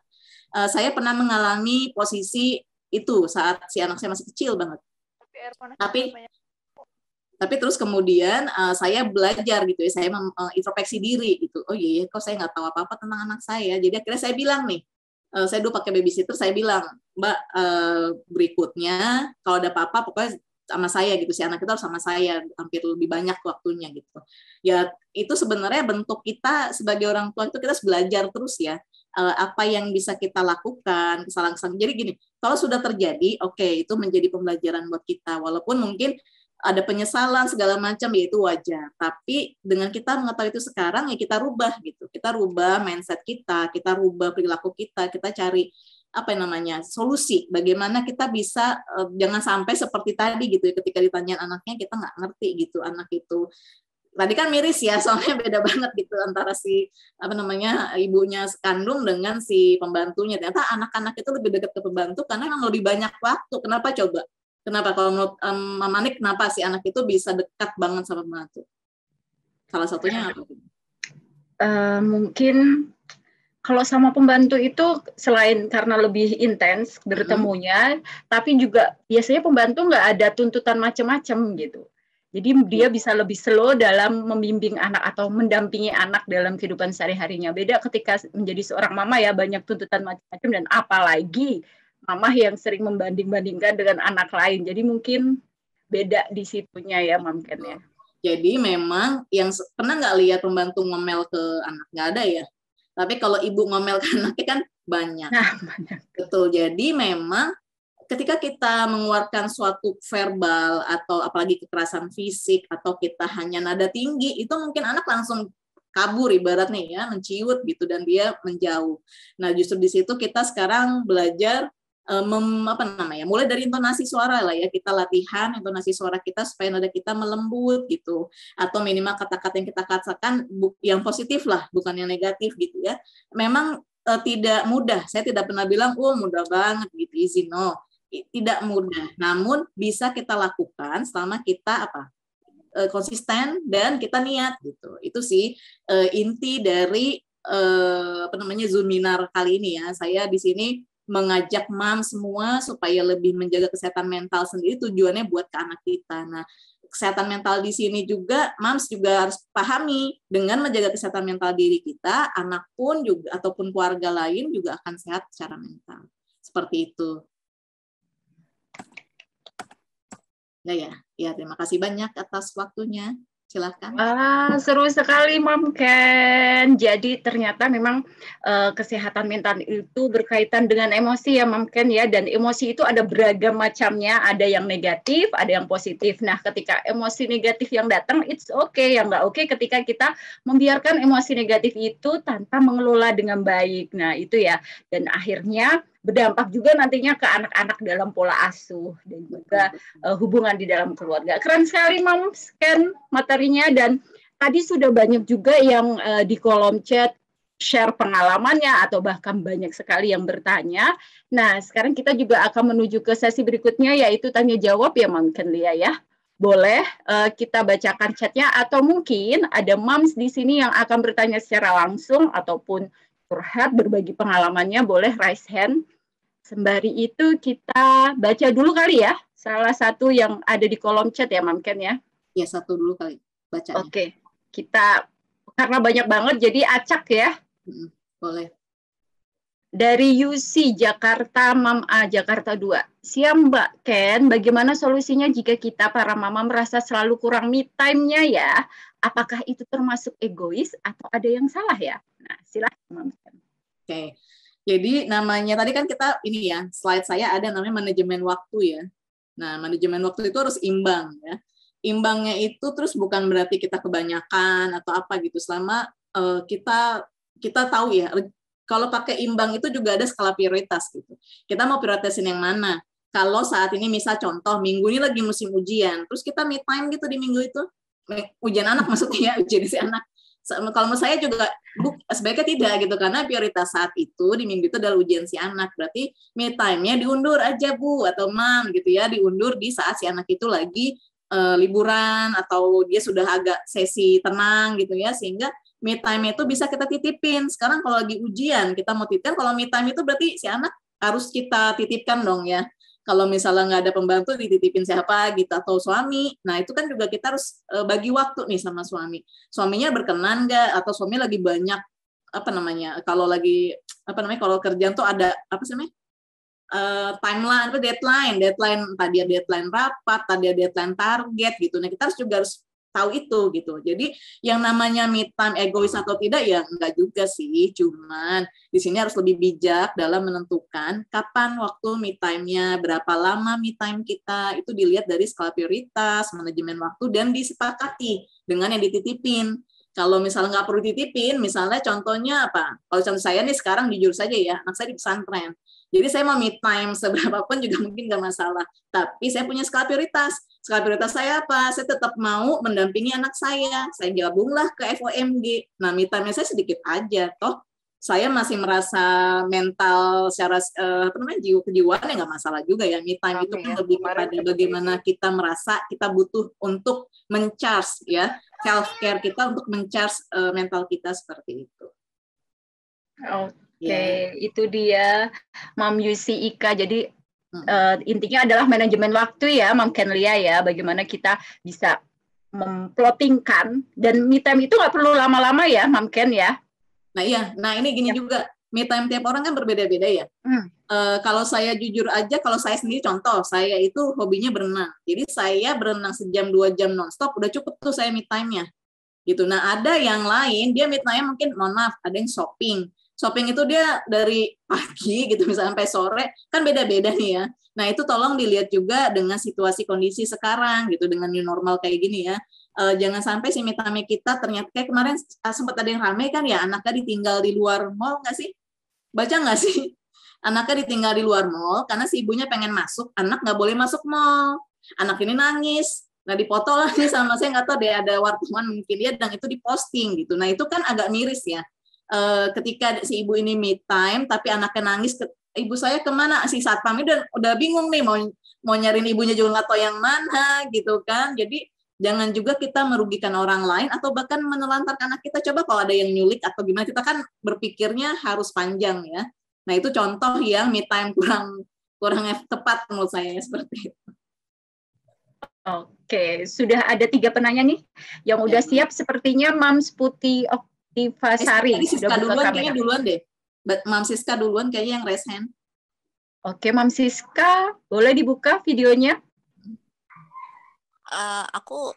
Saya pernah mengalami posisi itu saat si anak saya masih kecil banget. Tapi terus kemudian saya belajar gitu ya, saya introspeksi diri gitu. Oh iya, kok saya nggak tahu apa-apa tentang anak saya. Jadi akhirnya saya bilang nih, saya dulu pakai babysitter, saya bilang, Mbak, berikutnya kalau ada apa-apa pokoknya sama saya gitu, si anak kita harus sama saya, hampir lebih banyak waktunya gitu. Ya itu sebenarnya bentuk kita sebagai orang tua itu kita harus belajar terus ya, apa yang bisa kita lakukan, kesalahan-kesalahan. Jadi gini, kalau sudah terjadi, oke, itu menjadi pembelajaran buat kita, walaupun mungkin ada penyesalan segala macam, ya itu wajar. Tapi dengan kita mengetahui itu sekarang, ya kita rubah gitu. Kita rubah mindset kita rubah perilaku kita cari apa namanya solusi. Bagaimana kita bisa jangan sampai seperti tadi gitu. Ketika ditanya anaknya kita nggak ngerti gitu anak itu. Tadi kan miris ya, soalnya beda banget gitu antara si apa namanya ibunya kandung dengan si pembantunya. Ternyata anak-anak itu lebih dekat ke pembantu karena memang lebih banyak waktu. Kenapa coba? Kenapa kalau menurut Mama Nik, kenapa si anak itu bisa dekat banget sama pembantu? Salah satunya apa? Mungkin kalau sama pembantu itu selain karena lebih intens bertemunya, tapi juga biasanya pembantu nggak ada tuntutan macam-macam gitu. Jadi dia bisa lebih slow dalam membimbing anak atau mendampingi anak dalam kehidupan sehari-harinya. Beda ketika menjadi seorang mama ya, banyak tuntutan macam-macam dan apalagi mama yang sering membanding-bandingkan dengan anak lain. Jadi mungkin beda di situnya ya, mungkin ya. Jadi memang yang pernah nggak lihat pembantu ngomel ke anak? Nggak ada ya. Tapi kalau ibu ngomel ke anaknya kan banyak. Nah, banyak. Betul. Jadi memang ketika kita mengeluarkan suatu verbal atau apalagi kekerasan fisik atau kita hanya nada tinggi, itu mungkin anak langsung kabur ibaratnya ya, menciut gitu dan dia menjauh. Nah, justru di situ kita sekarang belajar mulai dari intonasi suara lah ya, kita latihan intonasi suara kita supaya nada kita melembut gitu, atau minimal kata-kata yang kita katakan yang positif lah, bukan yang negatif gitu ya. Memang tidak mudah, saya tidak pernah bilang mudah banget gitu, easy, no, tidak mudah, namun bisa kita lakukan selama kita konsisten dan kita niat gitu. Itu sih inti dari Zoominar kali ini ya. Saya di sini mengajak mam semua supaya lebih menjaga kesehatan mental sendiri, tujuannya buat ke anak kita. Nah, kesehatan mental di sini juga mams juga harus pahami, dengan menjaga kesehatan mental diri kita, anak pun juga ataupun keluarga lain juga akan sehat secara mental. Seperti itu. Nah ya, terima kasih banyak atas waktunya. Silakan. Seru sekali, Mam Ken. Jadi ternyata memang kesehatan mental itu berkaitan dengan emosi ya, Mam Ken ya. Dan emosi itu ada beragam macamnya. Ada yang negatif, ada yang positif. Nah, ketika emosi negatif yang datang, it's okay. Yang nggak okay ketika kita membiarkan emosi negatif itu tanpa mengelola dengan baik. Nah, itu ya. Dan akhirnya berdampak juga nantinya ke anak-anak dalam pola asuh dan juga hubungan di dalam keluarga. Keren sekali, Mam Ken, materinya, dan tadi sudah banyak juga yang di kolom chat share pengalamannya atau bahkan banyak sekali yang bertanya. Nah, sekarang kita juga akan menuju ke sesi berikutnya, yaitu tanya jawab ya, Mam Ken Lia ya. Boleh kita bacakan chatnya, atau mungkin ada moms di sini yang akan bertanya secara langsung ataupun curhat berbagi pengalamannya, boleh raise hand. Sembari itu kita baca dulu kali ya, salah satu yang ada di kolom chat ya, Mam Ken ya. Ya, satu dulu kali bacanya. Oke, kita karena banyak banget jadi acak ya. Boleh. Dari UC Jakarta, Mam A Jakarta 2. Siang Mbak Ken, bagaimana solusinya jika kita para mama merasa selalu kurang me time-nya ya? Apakah itu termasuk egois atau ada yang salah ya? Nah, silakan Mam Ken. Oke. Jadi namanya tadi kan kita ini ya, slide saya ada namanya manajemen waktu ya. Nah, manajemen waktu itu harus imbang ya. Imbangnya itu terus bukan berarti kita kebanyakan atau apa gitu. Selama kita tahu ya, kalau pakai imbang itu juga ada skala prioritas gitu. Kita mau prioritasin yang mana? Kalau saat ini misal contoh minggu ini lagi musim ujian, terus kita me time gitu di minggu itu, ujian anak maksudnya ya, ujian si anak. Kalau menurut saya juga sebaiknya tidak gitu, karena prioritas saat itu di minggu itu adalah ujian si anak. Berarti me time-nya diundur aja Bu atau Mam gitu ya, diundur di saat si anak itu lagi liburan atau dia sudah agak sesi tenang gitu ya, sehingga me time itu bisa kita titipin. Sekarang kalau lagi ujian kita mau titipkan, kalau me time itu berarti si anak harus kita titipkan dong ya. Kalau misalnya nggak ada pembantu, dititipin siapa gitu, atau suami. Nah itu kan juga kita harus bagi waktu nih sama suami. Suaminya berkenan nggak, atau suami lagi banyak kalau lagi kalau kerjaan tuh ada timeline, deadline, entah dia deadline rapat, entah dia deadline target gitu. Nah kita harus tahu itu gitu. Jadi yang namanya me time egois atau tidak ya enggak juga sih, cuman di sini harus lebih bijak dalam menentukan kapan waktu me time-nya, berapa lama me time kita, itu dilihat dari skala prioritas, manajemen waktu, dan disepakati dengan yang dititipin. Kalau misalnya nggak perlu dititipin, misalnya contohnya apa? Kalau contoh saya nih sekarang jujur saja ya, anak saya di pesantren. Jadi saya mau me time seberapapun juga mungkin nggak masalah. Tapi saya punya skala prioritas. Skala prioritas saya apa? Saya tetap mau mendampingi anak saya. Saya gabunglah ke FOMG. Nah, me time-nya saya sedikit aja. Toh saya masih merasa mental secara kejiwaan ya nggak masalah juga ya. Me time itu kan lebih kepada bagaimana kita merasa kita butuh untuk men-charge ya. Self-care kita untuk men-charge mental kita seperti itu. Oke, itu dia Mam Yusi Ika. Jadi intinya adalah manajemen waktu ya, Mam Kenlia ya. Bagaimana kita bisa memplottingkan, dan me time itu nggak perlu lama-lama ya, Mam Ken ya. Nah iya, nah ini gini juga, me time tiap orang kan berbeda-beda ya. Kalau saya jujur aja, kalau saya sendiri contoh, saya itu hobinya berenang. Jadi saya berenang sejam 2 jam nonstop, udah cukup tuh saya me time-nya. Gitu. Nah ada yang lain, dia me time-nya mungkin, mohon maaf, ada yang shopping. Shopping itu dia dari pagi gitu misalnya sampai sore, kan beda-beda nih ya. Nah itu tolong dilihat juga dengan situasi kondisi sekarang gitu, dengan new normal kayak gini ya. Jangan sampai si me time kita ternyata kayak kemarin sempat ada yang ramai kan ya, anaknya ditinggal di luar mall nggak sih? Baca nggak sih? Anaknya ditinggal di luar mall karena si ibunya pengen masuk, anak nggak boleh masuk mall. Anak ini nangis. Nah dipoto lah nih sama saya, nggak tahu deh ada wartawan mungkin dia, dan itu diposting gitu. Nah itu kan agak miris ya. Ketika si ibu ini me time tapi anaknya nangis, ibu saya kemana, si satpam udah bingung nih mau nyariin ibunya juga nggak tahu yang mana gitu kan. Jadi jangan juga kita merugikan orang lain atau bahkan menelantarkan anak kita. Coba kalau ada yang nyulik atau gimana, kita kan berpikirnya harus panjang ya. Nah itu contoh yang me time kurang tepat menurut saya seperti itu. Oke, sudah ada 3 penanya nih yang udah siap, sepertinya Mam Putih Tivasari. Siska duluan kayaknya duluan deh. Mam Siska duluan kayaknya yang raise hand. Oke, Mam Siska, boleh dibuka videonya? Aku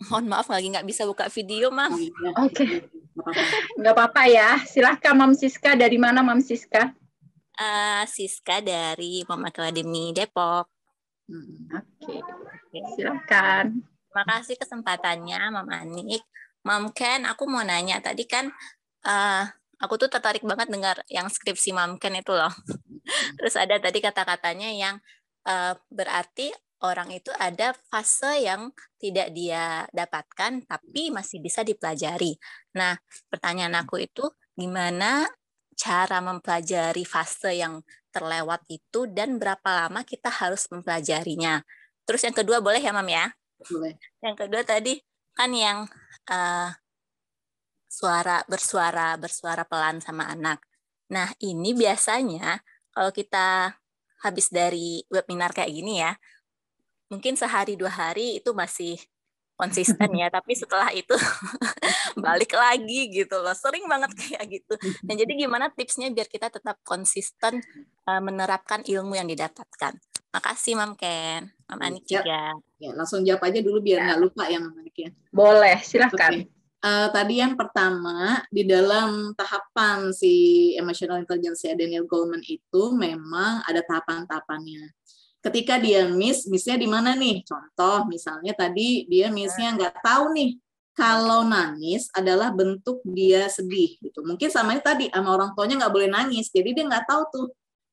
mohon maaf lagi nggak bisa buka video, Mam. Oke, nggak apa-apa ya. Silahkan Mam Siska, dari mana Mam Siska? Siska dari Mom Academy Depok. Oke, silakan. Terima kasih kesempatannya, Mam Anik. Mam Ken, aku mau nanya, tadi kan aku tuh tertarik banget dengar yang skripsi Mam Ken itu loh. Terus ada tadi kata-katanya yang berarti orang itu ada fase yang tidak dia dapatkan tapi masih bisa dipelajari. Nah, pertanyaan aku itu gimana cara mempelajari fase yang terlewat itu dan berapa lama kita harus mempelajarinya. Terus yang kedua boleh ya, Mam ya? Boleh. Yang kedua tadi kan yang bersuara pelan sama anak. Nah, ini biasanya kalau kita habis dari webinar kayak gini ya, mungkin sehari 2 hari itu masih konsisten ya, tapi setelah itu balik lagi gitu loh. Sering banget kayak gitu. Nah, jadi gimana tipsnya biar kita tetap konsisten menerapkan ilmu yang didapatkan? Makasih Mam Ken, Mam Anik juga. Ya, langsung jawab aja dulu biar nggak lupa ya Mam Anik ya. Boleh, silakan. Okay. Tadi yang pertama, di dalam tahapan si emotional intelligence Daniel Goleman itu memang ada tahapan-tahapannya. Ketika dia miss-nya di mana nih? Contoh, misalnya tadi dia miss-nya nggak tahu nih, kalau nangis adalah bentuk dia sedih. Gitu. Mungkin sama tadi, sama orang tuanya nggak boleh nangis, jadi dia nggak tahu tuh,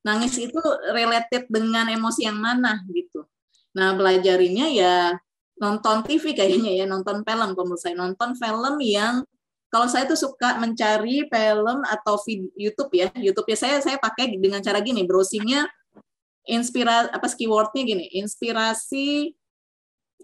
nangis itu related dengan emosi yang mana gitu. Nah, pelajarinya ya nonton TV kayaknya ya, nonton film, kalau menurut saya nonton film yang kalau saya tuh suka mencari film atau YouTube ya. YouTube-nya saya pakai dengan cara gini, browsingnya keywordnya gini, inspirasi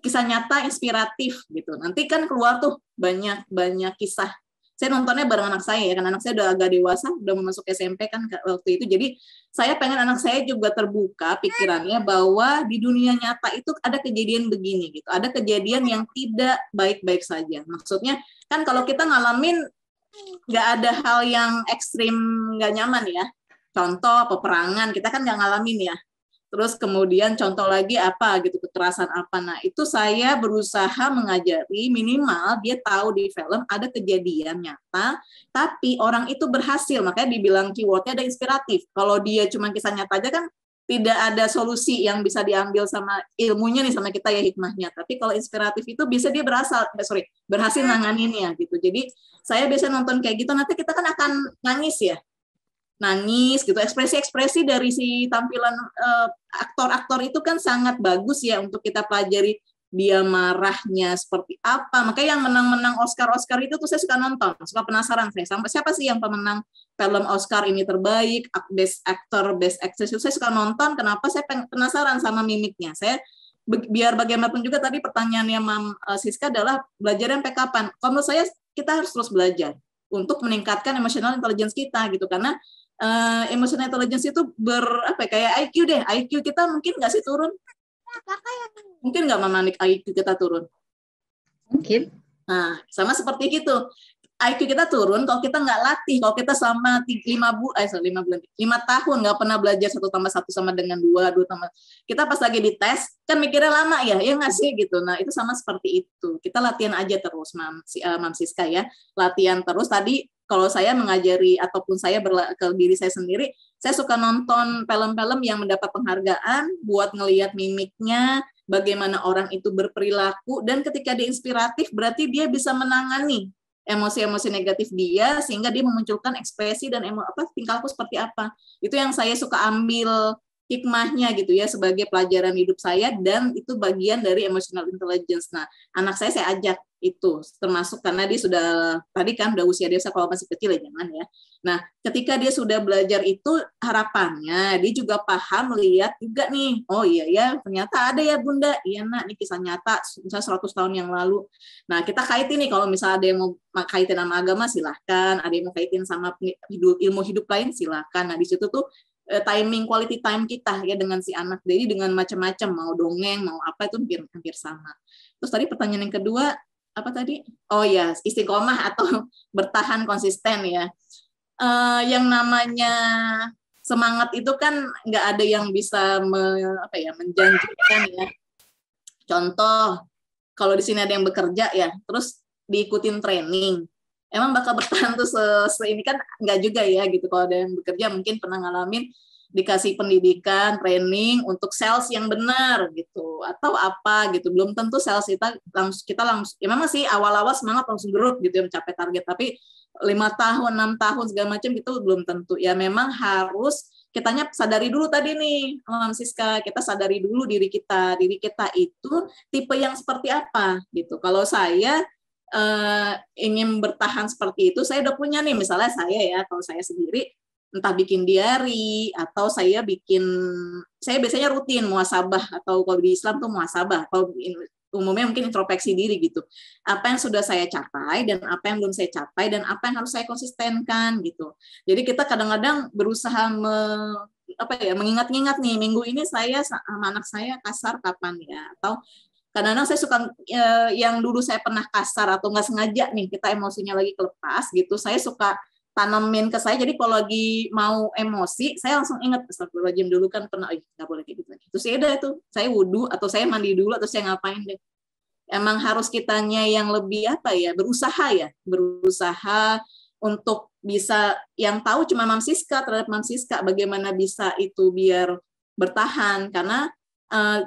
kisah nyata inspiratif gitu. Nanti kan keluar tuh banyak kisah. Saya nontonnya bareng anak saya ya, kan anak saya udah agak dewasa, udah masuk SMP kan waktu itu. Jadi saya pengen anak saya juga terbuka pikirannya bahwa di dunia nyata itu ada kejadian begini gitu. Ada kejadian yang tidak baik-baik saja. Maksudnya kan kalau kita ngalamin nggak ada hal yang ekstrim nggak nyaman ya. Contoh peperangan kita kan nggak ngalamin ya. Terus kemudian contoh lagi apa gitu, kekerasan apa. Nah itu saya berusaha mengajari minimal dia tahu di film ada kejadian nyata, tapi orang itu berhasil, makanya dibilang keywordnya ada inspiratif. Kalau dia cuma kisah nyata aja kan tidak ada solusi yang bisa diambil sama ilmunya nih sama kita ya, hikmahnya. Tapi kalau inspiratif itu bisa dia berhasil nanganinnya gitu. Jadi saya biasa nonton kayak gitu, nanti kita kan akan nangis ya. Nangis gitu, ekspresi-ekspresi dari si tampilan aktor-aktor itu kan sangat bagus ya untuk kita pelajari dia marahnya seperti apa. Makanya yang menang-menang Oscar itu tuh saya suka nonton, suka penasaran saya. Sampai siapa sih yang pemenang film Oscar ini terbaik, Best Actor, Best Actress itu saya suka nonton. Kenapa? Saya penasaran sama mimiknya. Saya biar bagaimanapun juga tadi pertanyaannya Mam Siska adalah belajar sampai kapan? Kalau menurut saya kita harus terus belajar untuk meningkatkan emotional intelligence kita gitu, karena emotional intelligence itu kayak IQ deh. IQ kita mungkin nggak sih turun? Mungkin nggak Mamanik IQ kita turun? Mungkin. Nah, sama seperti gitu. IQ kita turun kalau kita nggak latih. Kalau kita selama 5 tahun nggak pernah belajar 1+1 sama dengan 2 tambah. Kita pas lagi dites kan mikirnya lama ya nggak sih gitu. Nah itu sama seperti itu. Kita latihan aja terus, Mam Siska ya. Latihan terus. Tadi kalau saya mengajari ataupun saya ke diri saya sendiri, saya suka nonton film-film yang mendapat penghargaan buat ngelihat mimiknya, bagaimana orang itu berperilaku, dan ketika dia inspiratif berarti dia bisa menangani emosi-emosi negatif dia sehingga dia memunculkan ekspresi dan tingkah laku seperti apa. Itu yang saya suka ambil hikmahnya gitu ya sebagai pelajaran hidup saya, dan itu bagian dari emotional intelligence. Nah, anak saya ajak itu termasuk karena dia sudah tadi kan udah usia dewasa, kalau masih kecil ya jangan ya. Nah, ketika dia sudah belajar itu harapannya dia juga paham lihat juga nih, oh iya ya ternyata ada ya Bunda, iya Nak, ini kisah nyata misalnya 100 tahun yang lalu. Nah, kita kaitin nih, kalau misalnya ada yang mau kaitin sama agama silahkan, ada yang mau kaitin sama ilmu hidup lain silahkan. Nah, di situ tuh timing quality time kita ya dengan si anak, jadi dengan macam-macam, mau dongeng mau apa itu hampir sama. Terus tadi pertanyaan yang kedua apa tadi? Oh ya, istiqomah atau bertahan konsisten ya. Yang namanya semangat itu kan nggak ada yang bisa menjanjikan ya. Contoh kalau di sini ada yang bekerja ya, terus diikutin training, emang bakal bertahan tuh ini kan nggak juga ya gitu. Kalau ada yang bekerja mungkin pernah ngalamin dikasih pendidikan, training untuk sales yang benar gitu, atau apa gitu. Belum tentu sales kita langsung ya memang sih awal-awal semangat langsung gerut gitu ya mencapai target, tapi 5 tahun, 6 tahun segala macam itu belum tentu. Ya memang harus kitanya sadari dulu tadi nih, Mam Siska, kita sadari dulu diri kita itu tipe yang seperti apa gitu. Kalau saya ingin bertahan seperti itu, saya udah punya nih, misalnya kalau saya sendiri entah bikin diary atau saya biasanya rutin muhasabah, atau kalau di Islam tuh muhasabah, kalau umumnya mungkin introspeksi diri gitu, apa yang sudah saya capai dan apa yang belum saya capai dan apa yang harus saya konsistenkan gitu. Jadi kita kadang-kadang berusaha mengingat-ingat nih, minggu ini saya sama anak saya kasar kapan ya, atau kadang-kadang saya suka yang dulu saya pernah kasar atau nggak sengaja nih kita emosinya lagi kelepas gitu, saya suka tanamin ke saya. Jadi kalau lagi mau emosi saya langsung ingat, astagfirullahaladzim dulu kan pernah, nggak boleh kayak gitu lagi. Terus ya udah itu saya wudhu atau saya mandi dulu atau saya ngapain deh. Emang harus kitanya yang lebih berusaha untuk bisa, yang tahu cuma Mam Siska, terhadap Mam Siska bagaimana bisa itu biar bertahan. Karena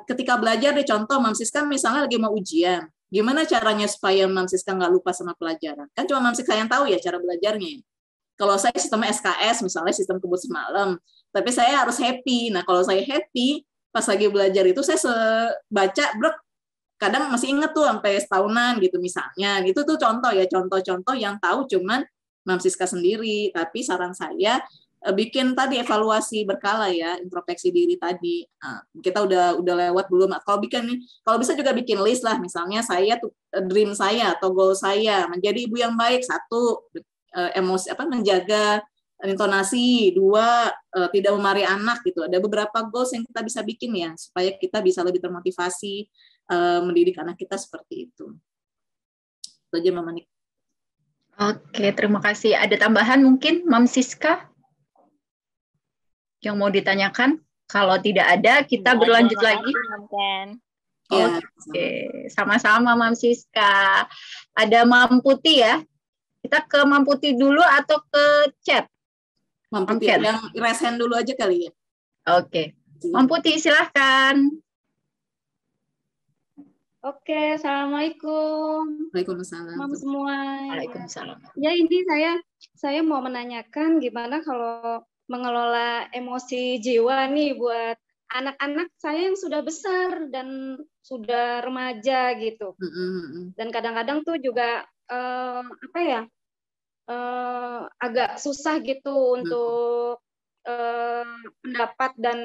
ketika belajar deh, contoh Mam Siska misalnya lagi mau ujian, gimana caranya supaya Mam Siska nggak lupa sama pelajaran? Kan cuma Mam Siska yang tahu ya cara belajarnya. Kalau saya sistem SKS misalnya, sistem kebut semalam, tapi saya harus happy. Nah kalau saya happy pas lagi belajar itu saya baca kadang masih inget tuh sampai setahunan gitu misalnya. Itu tuh contoh ya, contoh-contoh yang tahu cuman Mam Siska sendiri. Tapi saran saya bikin tadi evaluasi berkala ya, introspeksi diri tadi. Nah, kita udah lewat belum? Kalau bisa juga bikin list lah, misalnya saya tuh dream saya atau goal saya menjadi ibu yang baik, 1 emosi menjaga intonasi, 2 tidak memarahi anak gitu. Ada beberapa goals yang kita bisa bikin ya supaya kita bisa lebih termotivasi mendidik anak kita seperti itu. Itu aja Mama Nik. Oke, terima kasih. Ada tambahan mungkin Mam Siska yang mau ditanyakan? Kalau tidak ada, kita berlanjut lagi. Oke, sama-sama Mam Siska. Ada Mam Putih ya? Kita ke Mam Putih dulu atau ke chat? Mam Putih, yang raise hand dulu aja kali ya. Oke. Mam Putih, silahkan. Oke, Assalamualaikum. Waalaikumsalam. Mam semua. Waalaikumsalam. Ya, ini saya mau menanyakan gimana kalau mengelola emosi jiwa nih buat anak-anak saya yang sudah besar dan sudah remaja gitu. Dan kadang-kadang tuh juga agak susah gitu untuk pendapat dan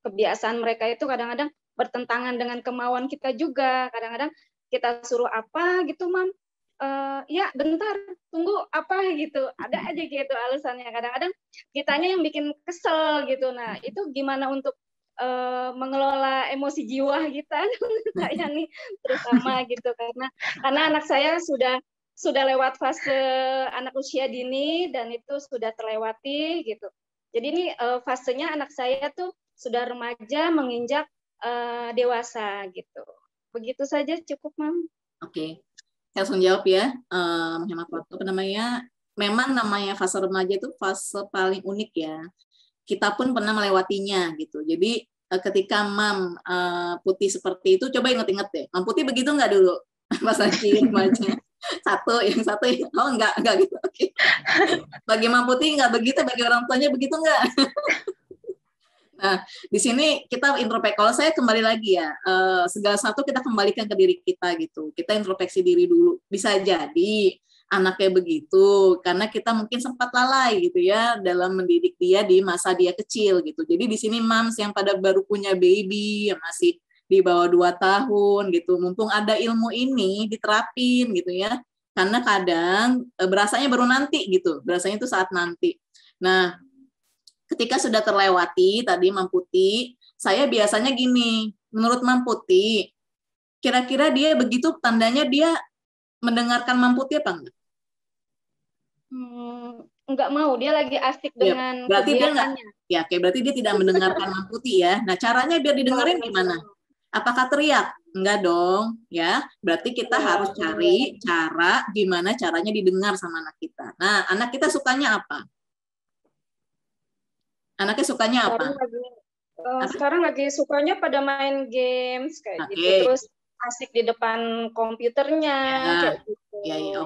kebiasaan mereka itu kadang-kadang bertentangan dengan kemauan kita juga. Kadang-kadang kita suruh apa gitu, Mam, ya bentar, tunggu apa gitu. Ada aja gitu alasannya. Kadang-kadang kitanya yang bikin kesel gitu. Nah, itu gimana untuk mengelola emosi jiwa kita saya nih terutama gitu, karena anak saya sudah lewat fase anak usia dini dan itu sudah terlewati gitu. Jadi ini fasenya anak saya tuh sudah remaja menginjak dewasa gitu. Begitu saja cukup, Mam. Oke. Saya langsung jawab ya, menghemat waktu. Memang namanya fase remaja itu fase paling unik ya. Kita pun pernah melewatinya gitu. Jadi ketika Mam Putih seperti itu, coba inget-inget deh. Mam Putih begitu nggak dulu pas lagi remaja? Yang satu, oh enggak gitu. Oke. Bagi Mam Putih nggak begitu, bagi orang tuanya begitu nggak? Nah, di sini kita introspeksi. Kalau saya kembali lagi ya, segala satu kita kembalikan ke diri kita gitu. Kita introspeksi diri dulu. Bisa jadi anaknya begitu karena kita mungkin sempat lalai gitu ya dalam mendidik dia di masa dia kecil gitu. Jadi di sini moms yang pada baru punya baby yang masih di bawah 2 tahun gitu, mumpung ada ilmu ini diterapin gitu ya. Karena kadang berasanya baru nanti gitu. Berasanya itu saat nanti. Nah, ketika sudah terlewati tadi Mam Putih, saya biasanya gini, menurut Mam Putih, kira-kira dia begitu tandanya dia mendengarkan Mam Putih apa enggak? Enggak mau, dia lagi asik dengan berarti dia enggak, ya, berarti dia tidak mendengarkan Mam Putih ya. Nah, caranya biar didengerin gimana? Apakah teriak? Enggak dong, ya. Berarti kita harus cari cara gimana caranya didengar sama anak kita. Nah, anak kita sukanya apa? Anaknya sukanya apa? Sekarang lagi sukanya pada main games kayak gitu, terus asik di depan komputernya kayak gitu.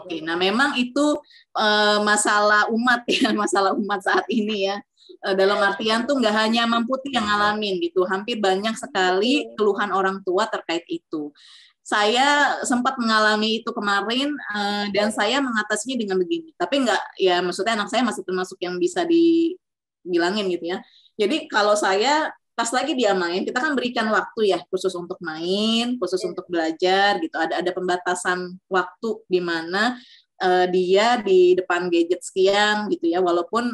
Oke. Nah, memang itu masalah umat ya, masalah umat saat ini ya. Dalam artian tuh nggak hanya Mam Putih yang ngalamin gitu, hampir banyak sekali keluhan orang tua terkait itu. Saya sempat mengalami itu kemarin dan saya mengatasinya dengan begini. Tapi nggak, ya maksudnya anak saya masih termasuk yang bisa dibilangin gitu ya. Jadi kalau saya pas lagi dia main, kita kan berikan waktu ya khusus untuk main, khusus untuk belajar gitu. Ada pembatasan waktu di mana dia di depan gadget sekian gitu ya. Walaupun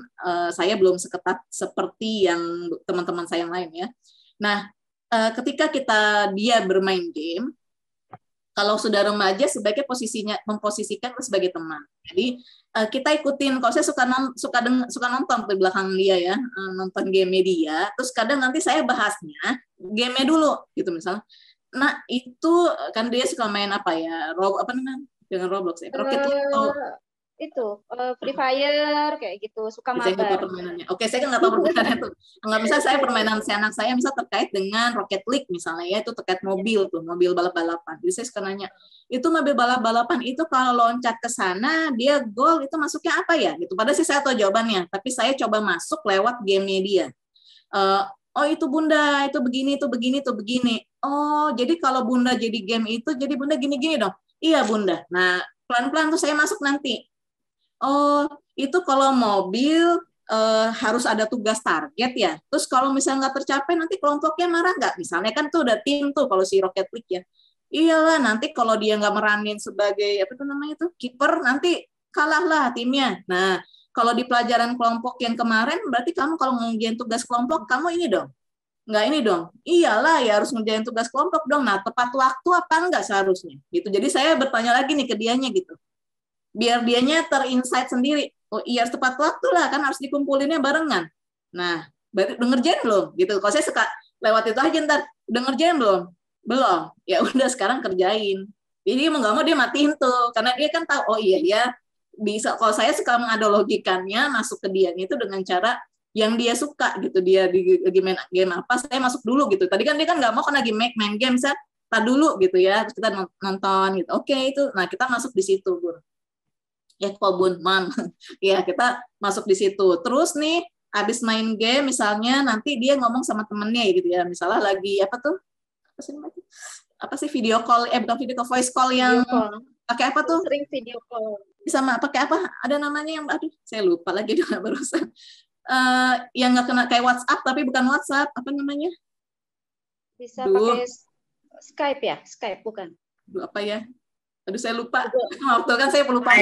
saya belum seketat seperti yang teman-teman saya yang lain ya. Nah, ketika dia bermain game, kalau sudah remaja sebaiknya memposisikan sebagai teman. Jadi kita ikutin. Kalau saya suka nonton di belakang dia ya, nonton game dia. Terus kadang nanti saya bahasnya game-nya dulu gitu misalnya. Nah itu kan dia suka main apa ya? Dengan Roblox ya. Rocket League itu Free Fire kayak gitu, suka mabar. Oke, saya kan nggak tahu permainannya itu. Nggak, misal saya permainan si anak saya misal terkait dengan Rocket League misalnya ya, itu terkait mobil tuh, mobil balap-balapan. Jadi saya suka nanya, itu mobil balap-balapan itu kalau loncat ke sana dia gol itu masuknya apa ya? Gitu. Padahal sih saya tahu jawabannya, tapi saya coba masuk lewat gamenya dia. Oh itu bunda, itu begini, itu begini, itu begini. Oh jadi kalau bunda jadi game itu, jadi bunda gini-gini dong. Iya bunda. Nah pelan-pelan tuh saya masuk nanti. Oh itu kalau mobil harus ada tugas target ya. Terus kalau misalnya nggak tercapai nanti kelompoknya marah nggak? Misalnya kan tuh udah tim tuh kalau si Rocket League ya. Iyalah nanti kalau dia nggak meranin sebagai apa tuh namanya tuh kiper nanti kalah lah timnya. Nah kalau di pelajaran kelompok yang kemarin berarti kamu kalau ngerjain tugas kelompok kamu ini dong. Nggak ini dong. Iyalah ya harus ngerjain tugas kelompok dong. Nah tepat waktu apa enggak seharusnya gitu. Jadi saya bertanya lagi nih ke dianya gitu. Biar dianya terinsight sendiri. Oh iya tepat waktu lah kan harus dikumpulinnya barengan. Nah, berarti udah ngerjain belum? Gitu. Kalau saya suka lewat itu aja ntar, udah ngerjain belum? Belum. Ya udah sekarang kerjain. Jadi mau nggak mau dia matiin tuh, karena dia kan tahu oh iya ya bisa. Kalau saya suka menganalogikannya masuk ke dia itu dengan cara yang dia suka gitu. Dia di game apa, saya masuk dulu gitu. Tadi kan dia kan nggak mau karena main game saya tar dulu gitu ya. Terus kita nonton gitu. Oke itu. Nah kita masuk di situ, Bun. Ya kok Bun, Mam. Ya kita masuk di situ. Terus nih habis main game misalnya nanti dia ngomong sama temennya gitu ya. Misalnya lagi apa tuh? Apa sih video call? Bukan video call, voice call yang pakai apa tuh? Sering video call. Bisa pakai apa? Ada namanya yang aduh saya lupa lagi dia barusan. Yang nggak kena kayak WhatsApp tapi bukan WhatsApp. Apa namanya? Bisa pakai Skype ya? Skype bukan? Apa ya? Aduh saya lupa. Waktu kan saya lupa.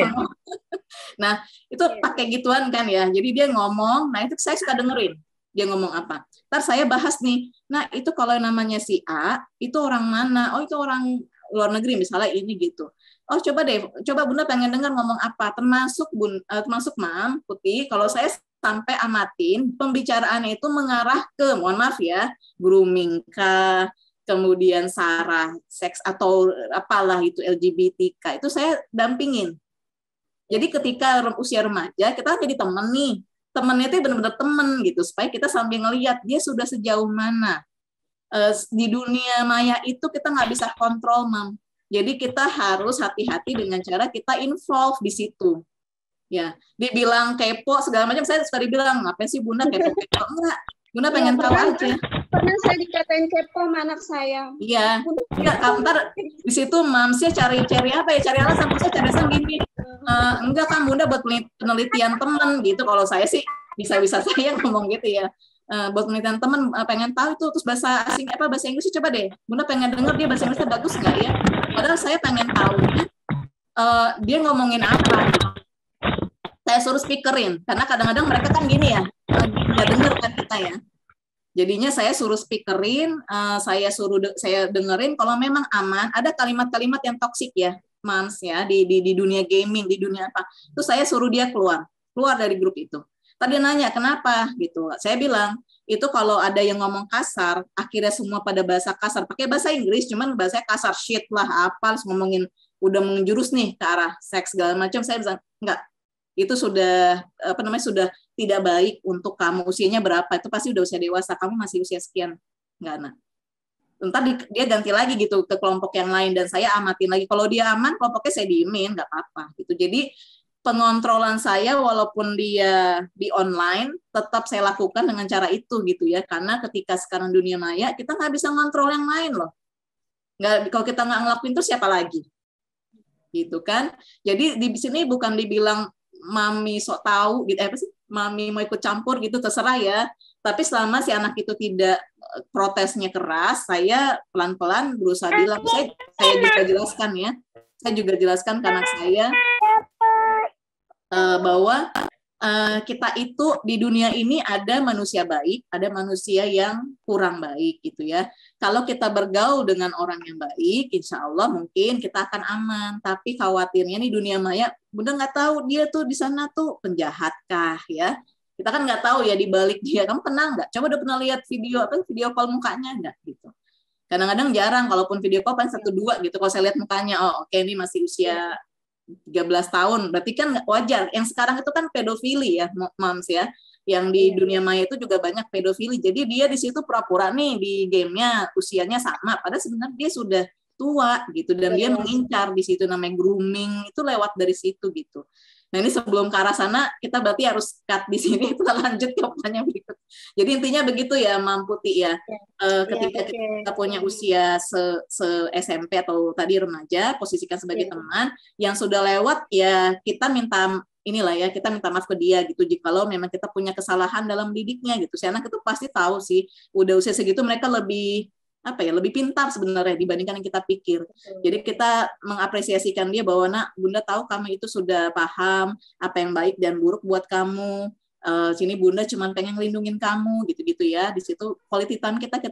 Nah, itu pakai gituan kan ya. Jadi dia ngomong, nah itu saya suka dengerin. Dia ngomong apa. Ntar saya bahas nih. Nah, itu kalau namanya si A, itu orang mana? Oh, itu orang luar negeri misalnya ini gitu. Oh, coba deh. Coba Bunda pengen dengar ngomong apa. Termasuk termasuk Mam, Putih, kalau saya sampai amatin pembicaraannya itu mengarah ke, mohon maaf ya, grooming kah, kemudian sarah seks atau apalah itu LGBTK itu saya dampingin. Jadi ketika usia remaja kita jadi temen nih, temennya itu benar-benar temen gitu supaya kita sambil ngelihat dia sudah sejauh mana. Di dunia maya itu kita nggak bisa kontrol, Mam. Jadi kita harus hati-hati dengan cara kita involve di situ. Ya, dibilang kepo segala macam saya suka dibilang ngapain sih Bunda kepo-kepo enggak. Bunda pengen tahu aja. Pernah saya dikatain kepo sama anak saya. Iya. Enggak, ntar di situ mamsnya cari apa ya? Cari alasan. Saya cari alasan gini. Enggak kan Bunda buat penelitian teman gitu. Kalau saya sih bisa-bisa saya ngomong gitu ya. Buat penelitian teman pengen tahu itu terus bahasa asing apa bahasa Inggris coba deh. Bunda pengen dengar dia bahasa Inggrisnya bagus nggak ya? Padahal saya pengen tahu dia ngomongin apa. Saya suruh speakerin karena kadang-kadang mereka kan gini ya. Nggak dengar kan kita ya. Jadinya saya suruh speakerin, saya dengerin kalau memang aman, ada kalimat-kalimat yang toksik ya, Mams ya, di dunia gaming, di dunia apa. Terus saya suruh dia keluar dari grup itu. Tadi nanya kenapa gitu. Saya bilang, itu kalau ada yang ngomong kasar, akhirnya semua pada bahasa kasar, pakai bahasa Inggris, cuman bahasa kasar shit lah, apa, ngomongin udah menjurus nih ke arah seks segala macam. Saya bilang, enggak. Itu sudah sudah tidak baik untuk kamu. Usianya berapa? Itu pasti udah usia dewasa. Kamu masih usia sekian. Enggak, nah. Entar dia ganti lagi gitu ke kelompok yang lain dan saya amatin lagi. Kalau dia aman, kelompoknya saya diemin, nggak apa-apa gitu. Jadi pengontrolan saya walaupun dia di online tetap saya lakukan dengan cara itu gitu ya. Karena ketika sekarang dunia maya kita nggak bisa ngontrol yang lain loh. Nggak, kalau kita nggak ngelakuin itu siapa lagi? Gitu kan. Jadi di sini bukan dibilang mami sok tahu gitu apa sih mami mau ikut campur gitu terserah ya tapi selama si anak itu tidak protesnya keras saya pelan-pelan berusaha bilang saya juga jelaskan ke anak saya bahwa kita itu di dunia ini ada manusia baik, ada manusia yang kurang baik gitu ya. Kalau kita bergaul dengan orang yang baik, insya Allah mungkin kita akan aman. Tapi khawatirnya nih dunia maya, Bunda nggak tahu dia tuh di sana tuh penjahat kah ya? Kita kan nggak tahu ya di balik dia. Kamu kenal nggak? Coba udah pernah lihat video call mukanya nggak gitu? Kadang-kadang jarang, kalaupun video call paling 1-2 gitu. Kalau saya lihat mukanya, oh oke, ini masih usia 13 tahun, berarti kan wajar. Yang sekarang itu kan pedofili ya, Mams ya. Yang di dunia maya itu juga banyak pedofili. Jadi dia di situ pura-pura nih di gamenya usianya sama, padahal sebenarnya dia sudah tua gitu dan dia mengincar di situ namanya grooming itu lewat dari situ gitu. Nah ini sebelum ke arah sana, kita berarti harus cut di sini, kita lanjut ke pertanyaan berikut. Jadi intinya begitu ya, Mam Putih ya. Ketika kita punya usia SMP atau tadi remaja, posisikan sebagai teman, yang sudah lewat ya kita minta kita minta maaf ke dia gitu. Jikalau memang kita punya kesalahan dalam didiknya gitu. Si anak itu pasti tahu sih, udah usia segitu mereka lebih lebih pintar sebenarnya dibandingkan yang kita pikir. Jadi kita mengapresiasikan dia bahwa Bunda tahu kamu itu sudah paham apa yang baik dan buruk buat kamu. Sini Bunda cuma pengen ngelindungin kamu gitu-gitu ya. Di situ quality time kita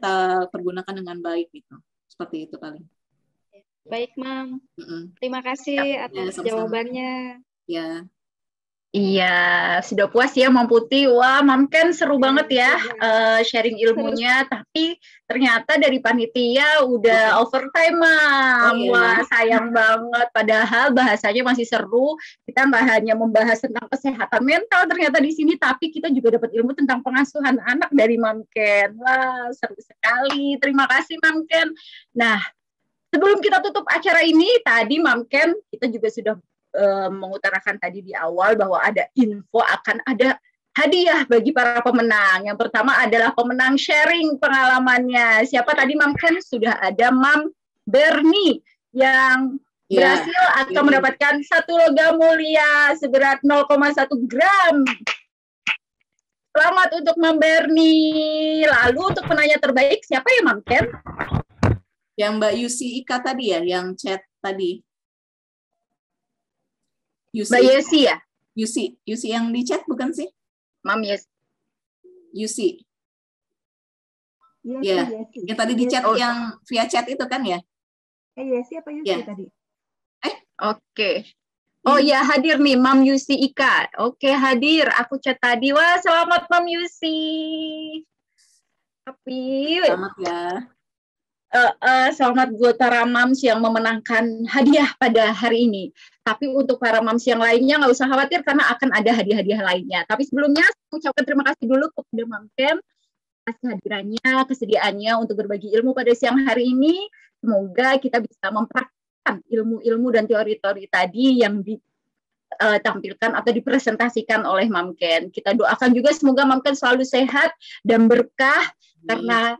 pergunakan dengan baik gitu. Seperti itu paling. Baik, Mam. Terima kasih atas jawabannya. Ya. Iya, sudah puas ya Mam Putih. Wah, Mam Ken seru banget ya sharing ilmunya. Tapi ternyata dari panitia udah overtime, Mam. Wah, sayang banget. Padahal bahasanya masih seru. Kita nggak hanya membahas tentang kesehatan mental ternyata di sini, tapi kita juga dapat ilmu tentang pengasuhan anak dari Mam Ken. Wah, seru sekali. Terima kasih Mam Ken. Nah, sebelum kita tutup acara ini, tadi Mam Ken kita juga sudah mengutarakan tadi di awal bahwa ada info akan ada hadiah bagi para pemenang. Yang pertama adalah pemenang sharing pengalamannya. Siapa tadi Mam Ken? Sudah ada Mam Berni yang berhasil atau mendapatkan 1 logam mulia seberat 0,1 gram. Selamat untuk Mam Berni. Lalu untuk penanya terbaik siapa ya Mam Ken? Yang Mbak Yusi Ika tadi ya, yang chat tadi. Mbak Yesi ya? Yusi yang di chat bukan sih? Mam Yusi. Ya, yang tadi di chat yang via chat itu kan ya? Yesi apa Yusi tadi? Oke. Oh ya, hadir nih Mam Yusi Ika. Oke, hadir. Aku chat tadi. Wah, selamat Mam Yusi. Selamat ya. Selamat buat para mams yang memenangkan hadiah pada hari ini. Tapi untuk para mams yang lainnya nggak usah khawatir karena akan ada hadiah-hadiah lainnya. Tapi sebelumnya saya ucapkan terima kasih dulu kepada Mam Ken atas kehadirannya, kesediaannya untuk berbagi ilmu pada siang hari ini. Semoga kita bisa mempraktikkan ilmu-ilmu dan teori-teori tadi yang ditampilkan atau dipresentasikan oleh Mam Ken. Kita doakan juga semoga Mam Ken selalu sehat dan berkah karena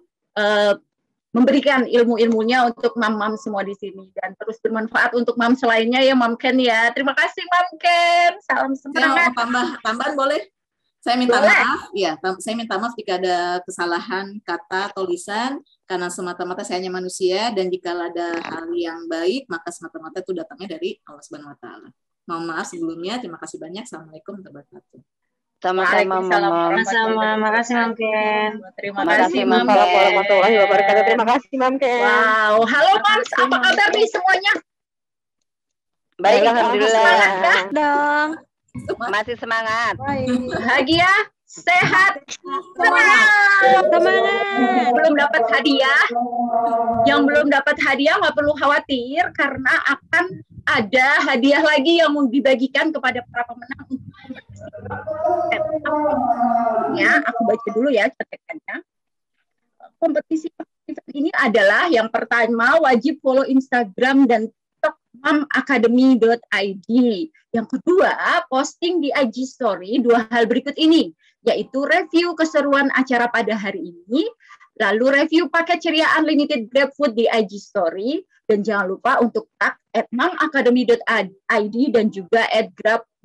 memberikan ilmu-ilmunya untuk mam-mam semua di sini dan terus bermanfaat untuk mam selainnya ya Mam Ken ya. Terima kasih Mam Ken. Salam semangat. Tambahan boleh? Saya minta maaf. Ya, saya minta maaf jika ada kesalahan kata atau lisan karena semata-mata saya hanya manusia dan jika ada hal yang baik maka semata-mata itu datangnya dari Allah Subhanahu wa taala. Mohon maaf sebelumnya. Terima kasih banyak. Assalamualaikum warahmatullahi wabarakatuh. Sama-sama, Terima kasih, Mam Ken. Terima kasih, Mam Ken. Warahmatullahi wabarakatuh. Terima kasih, Mam Ken. Wow, halo Mams, apa kabar nih semuanya? Baik, alhamdulillah. Semangat dong. Masih semangat. Bahagia, sehat, semangat. Belum dapat hadiah. Yang belum dapat hadiah nggak perlu khawatir karena akan ada hadiah lagi yang mau dibagikan kepada para pemenang. Ya, aku baca dulu ya catetannya. Kompetisi ini adalah yang pertama wajib follow Instagram dan TikTok mamacademy.id. Yang kedua, posting di IG Story 2 hal berikut ini, yaitu review keseruan acara pada hari ini, lalu review paket ceria unlimited GrabFood di IG Story, dan jangan lupa untuk tag @mamacademy.id dan juga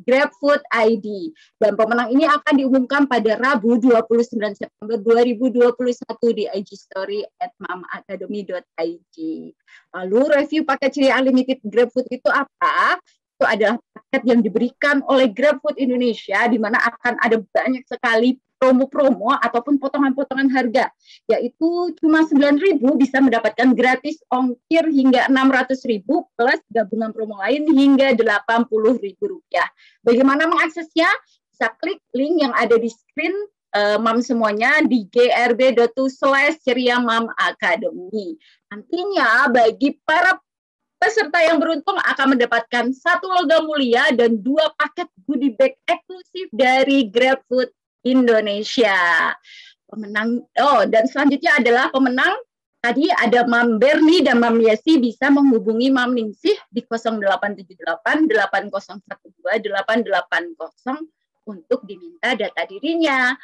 @GrabFood ID. Dan pemenang ini akan diumumkan pada Rabu 29 September 2021 di IG Story @mamacademy.id. Lalu review paket ceria unlimited GrabFood itu apa? Itu adalah paket yang diberikan oleh GrabFood Indonesia di mana akan ada banyak sekali promo-promo ataupun potongan-potongan harga, yaitu cuma 9.000 bisa mendapatkan gratis ongkir hingga 600.000 plus gabungan promo lain hingga 80.000 rupiah. Bagaimana mengaksesnya? Bisa klik link yang ada di screen mam semuanya di grb.to/ceria mam academy. Nantinya bagi para peserta yang beruntung akan mendapatkan 1 logam mulia dan 2 paket goodie bag eksklusif dari GrabFood Indonesia. Pemenang dan selanjutnya adalah pemenang Tadi ada Mam Berni dan Mam Yesi bisa menghubungi Mam Ningsih di 0878 8012 880 untuk diminta data dirinya.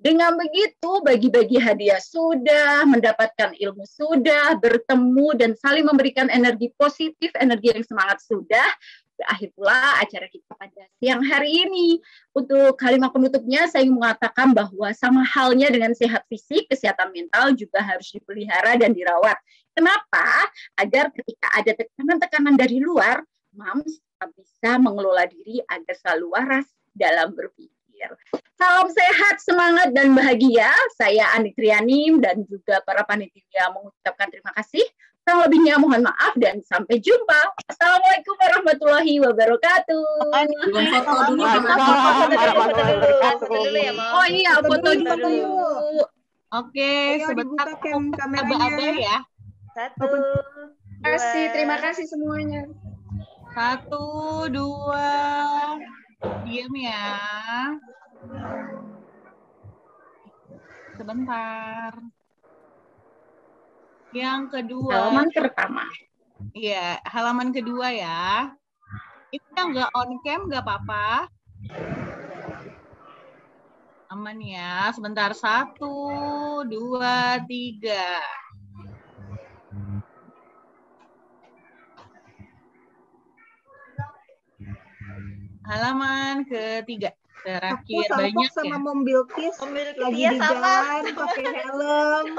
Dengan begitu, bagi-bagi hadiah sudah, mendapatkan ilmu sudah, bertemu dan saling memberikan energi positif, energi yang semangat sudah. Berakhir pula acara kita pada siang hari ini. Untuk kalimat penutupnya, saya ingin mengatakan bahwa sama halnya dengan sehat fisik, kesehatan mental juga harus dipelihara dan dirawat. Kenapa? Agar ketika ada tekanan-tekanan dari luar, Mams bisa mengelola diri agar selalu waras dalam berpikir. Salam sehat, semangat, dan bahagia. Saya Ani Triani dan juga para panitia mengucapkan terima kasih. Kurang lebihnya mohon maaf dan sampai jumpa. Assalamualaikum warahmatullahi wabarakatuh. Oh iya, foto dulu. Oke, sebentar aba-aba ya. Terima kasih semuanya. 1, 2, diam ya. Sebentar. Yang kedua. Halaman pertama. Iya, halaman kedua ya. Itu yang nggak on cam nggak apa-apa. Aman ya. Sebentar. 1, 2, 3. Halaman ketiga. Terakhir aku banyak sama ya. Mom Bilkis lagi di jalan pakai helm.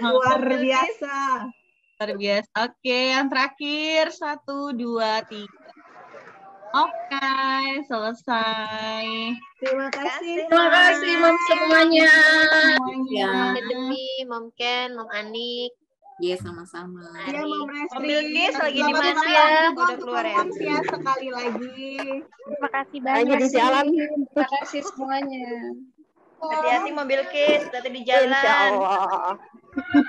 Luar biasa. Luar biasa. Oke, yang terakhir 1, 2, 3. Oke, selesai. Terima kasih. Terima kasih Mom semuanya. Demi Mom Ken, Mom Anik. Iya, sama-sama. Iya, Mom Restri. Mom Bilkis lagi di mana ya? Udah keluar ya? Ya, sekali lagi. Terima kasih banyak. Terima kasih semuanya. Hati-hati Mom Bilkis, hati di jalan. Insyaallah.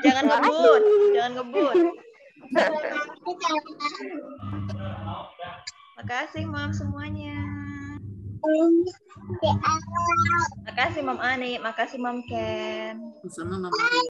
Jangan ngebut, jangan ngebut. Makasih Mom semuanya. Makasih Mom Ani, makasih Mom Ken. Sama Mama.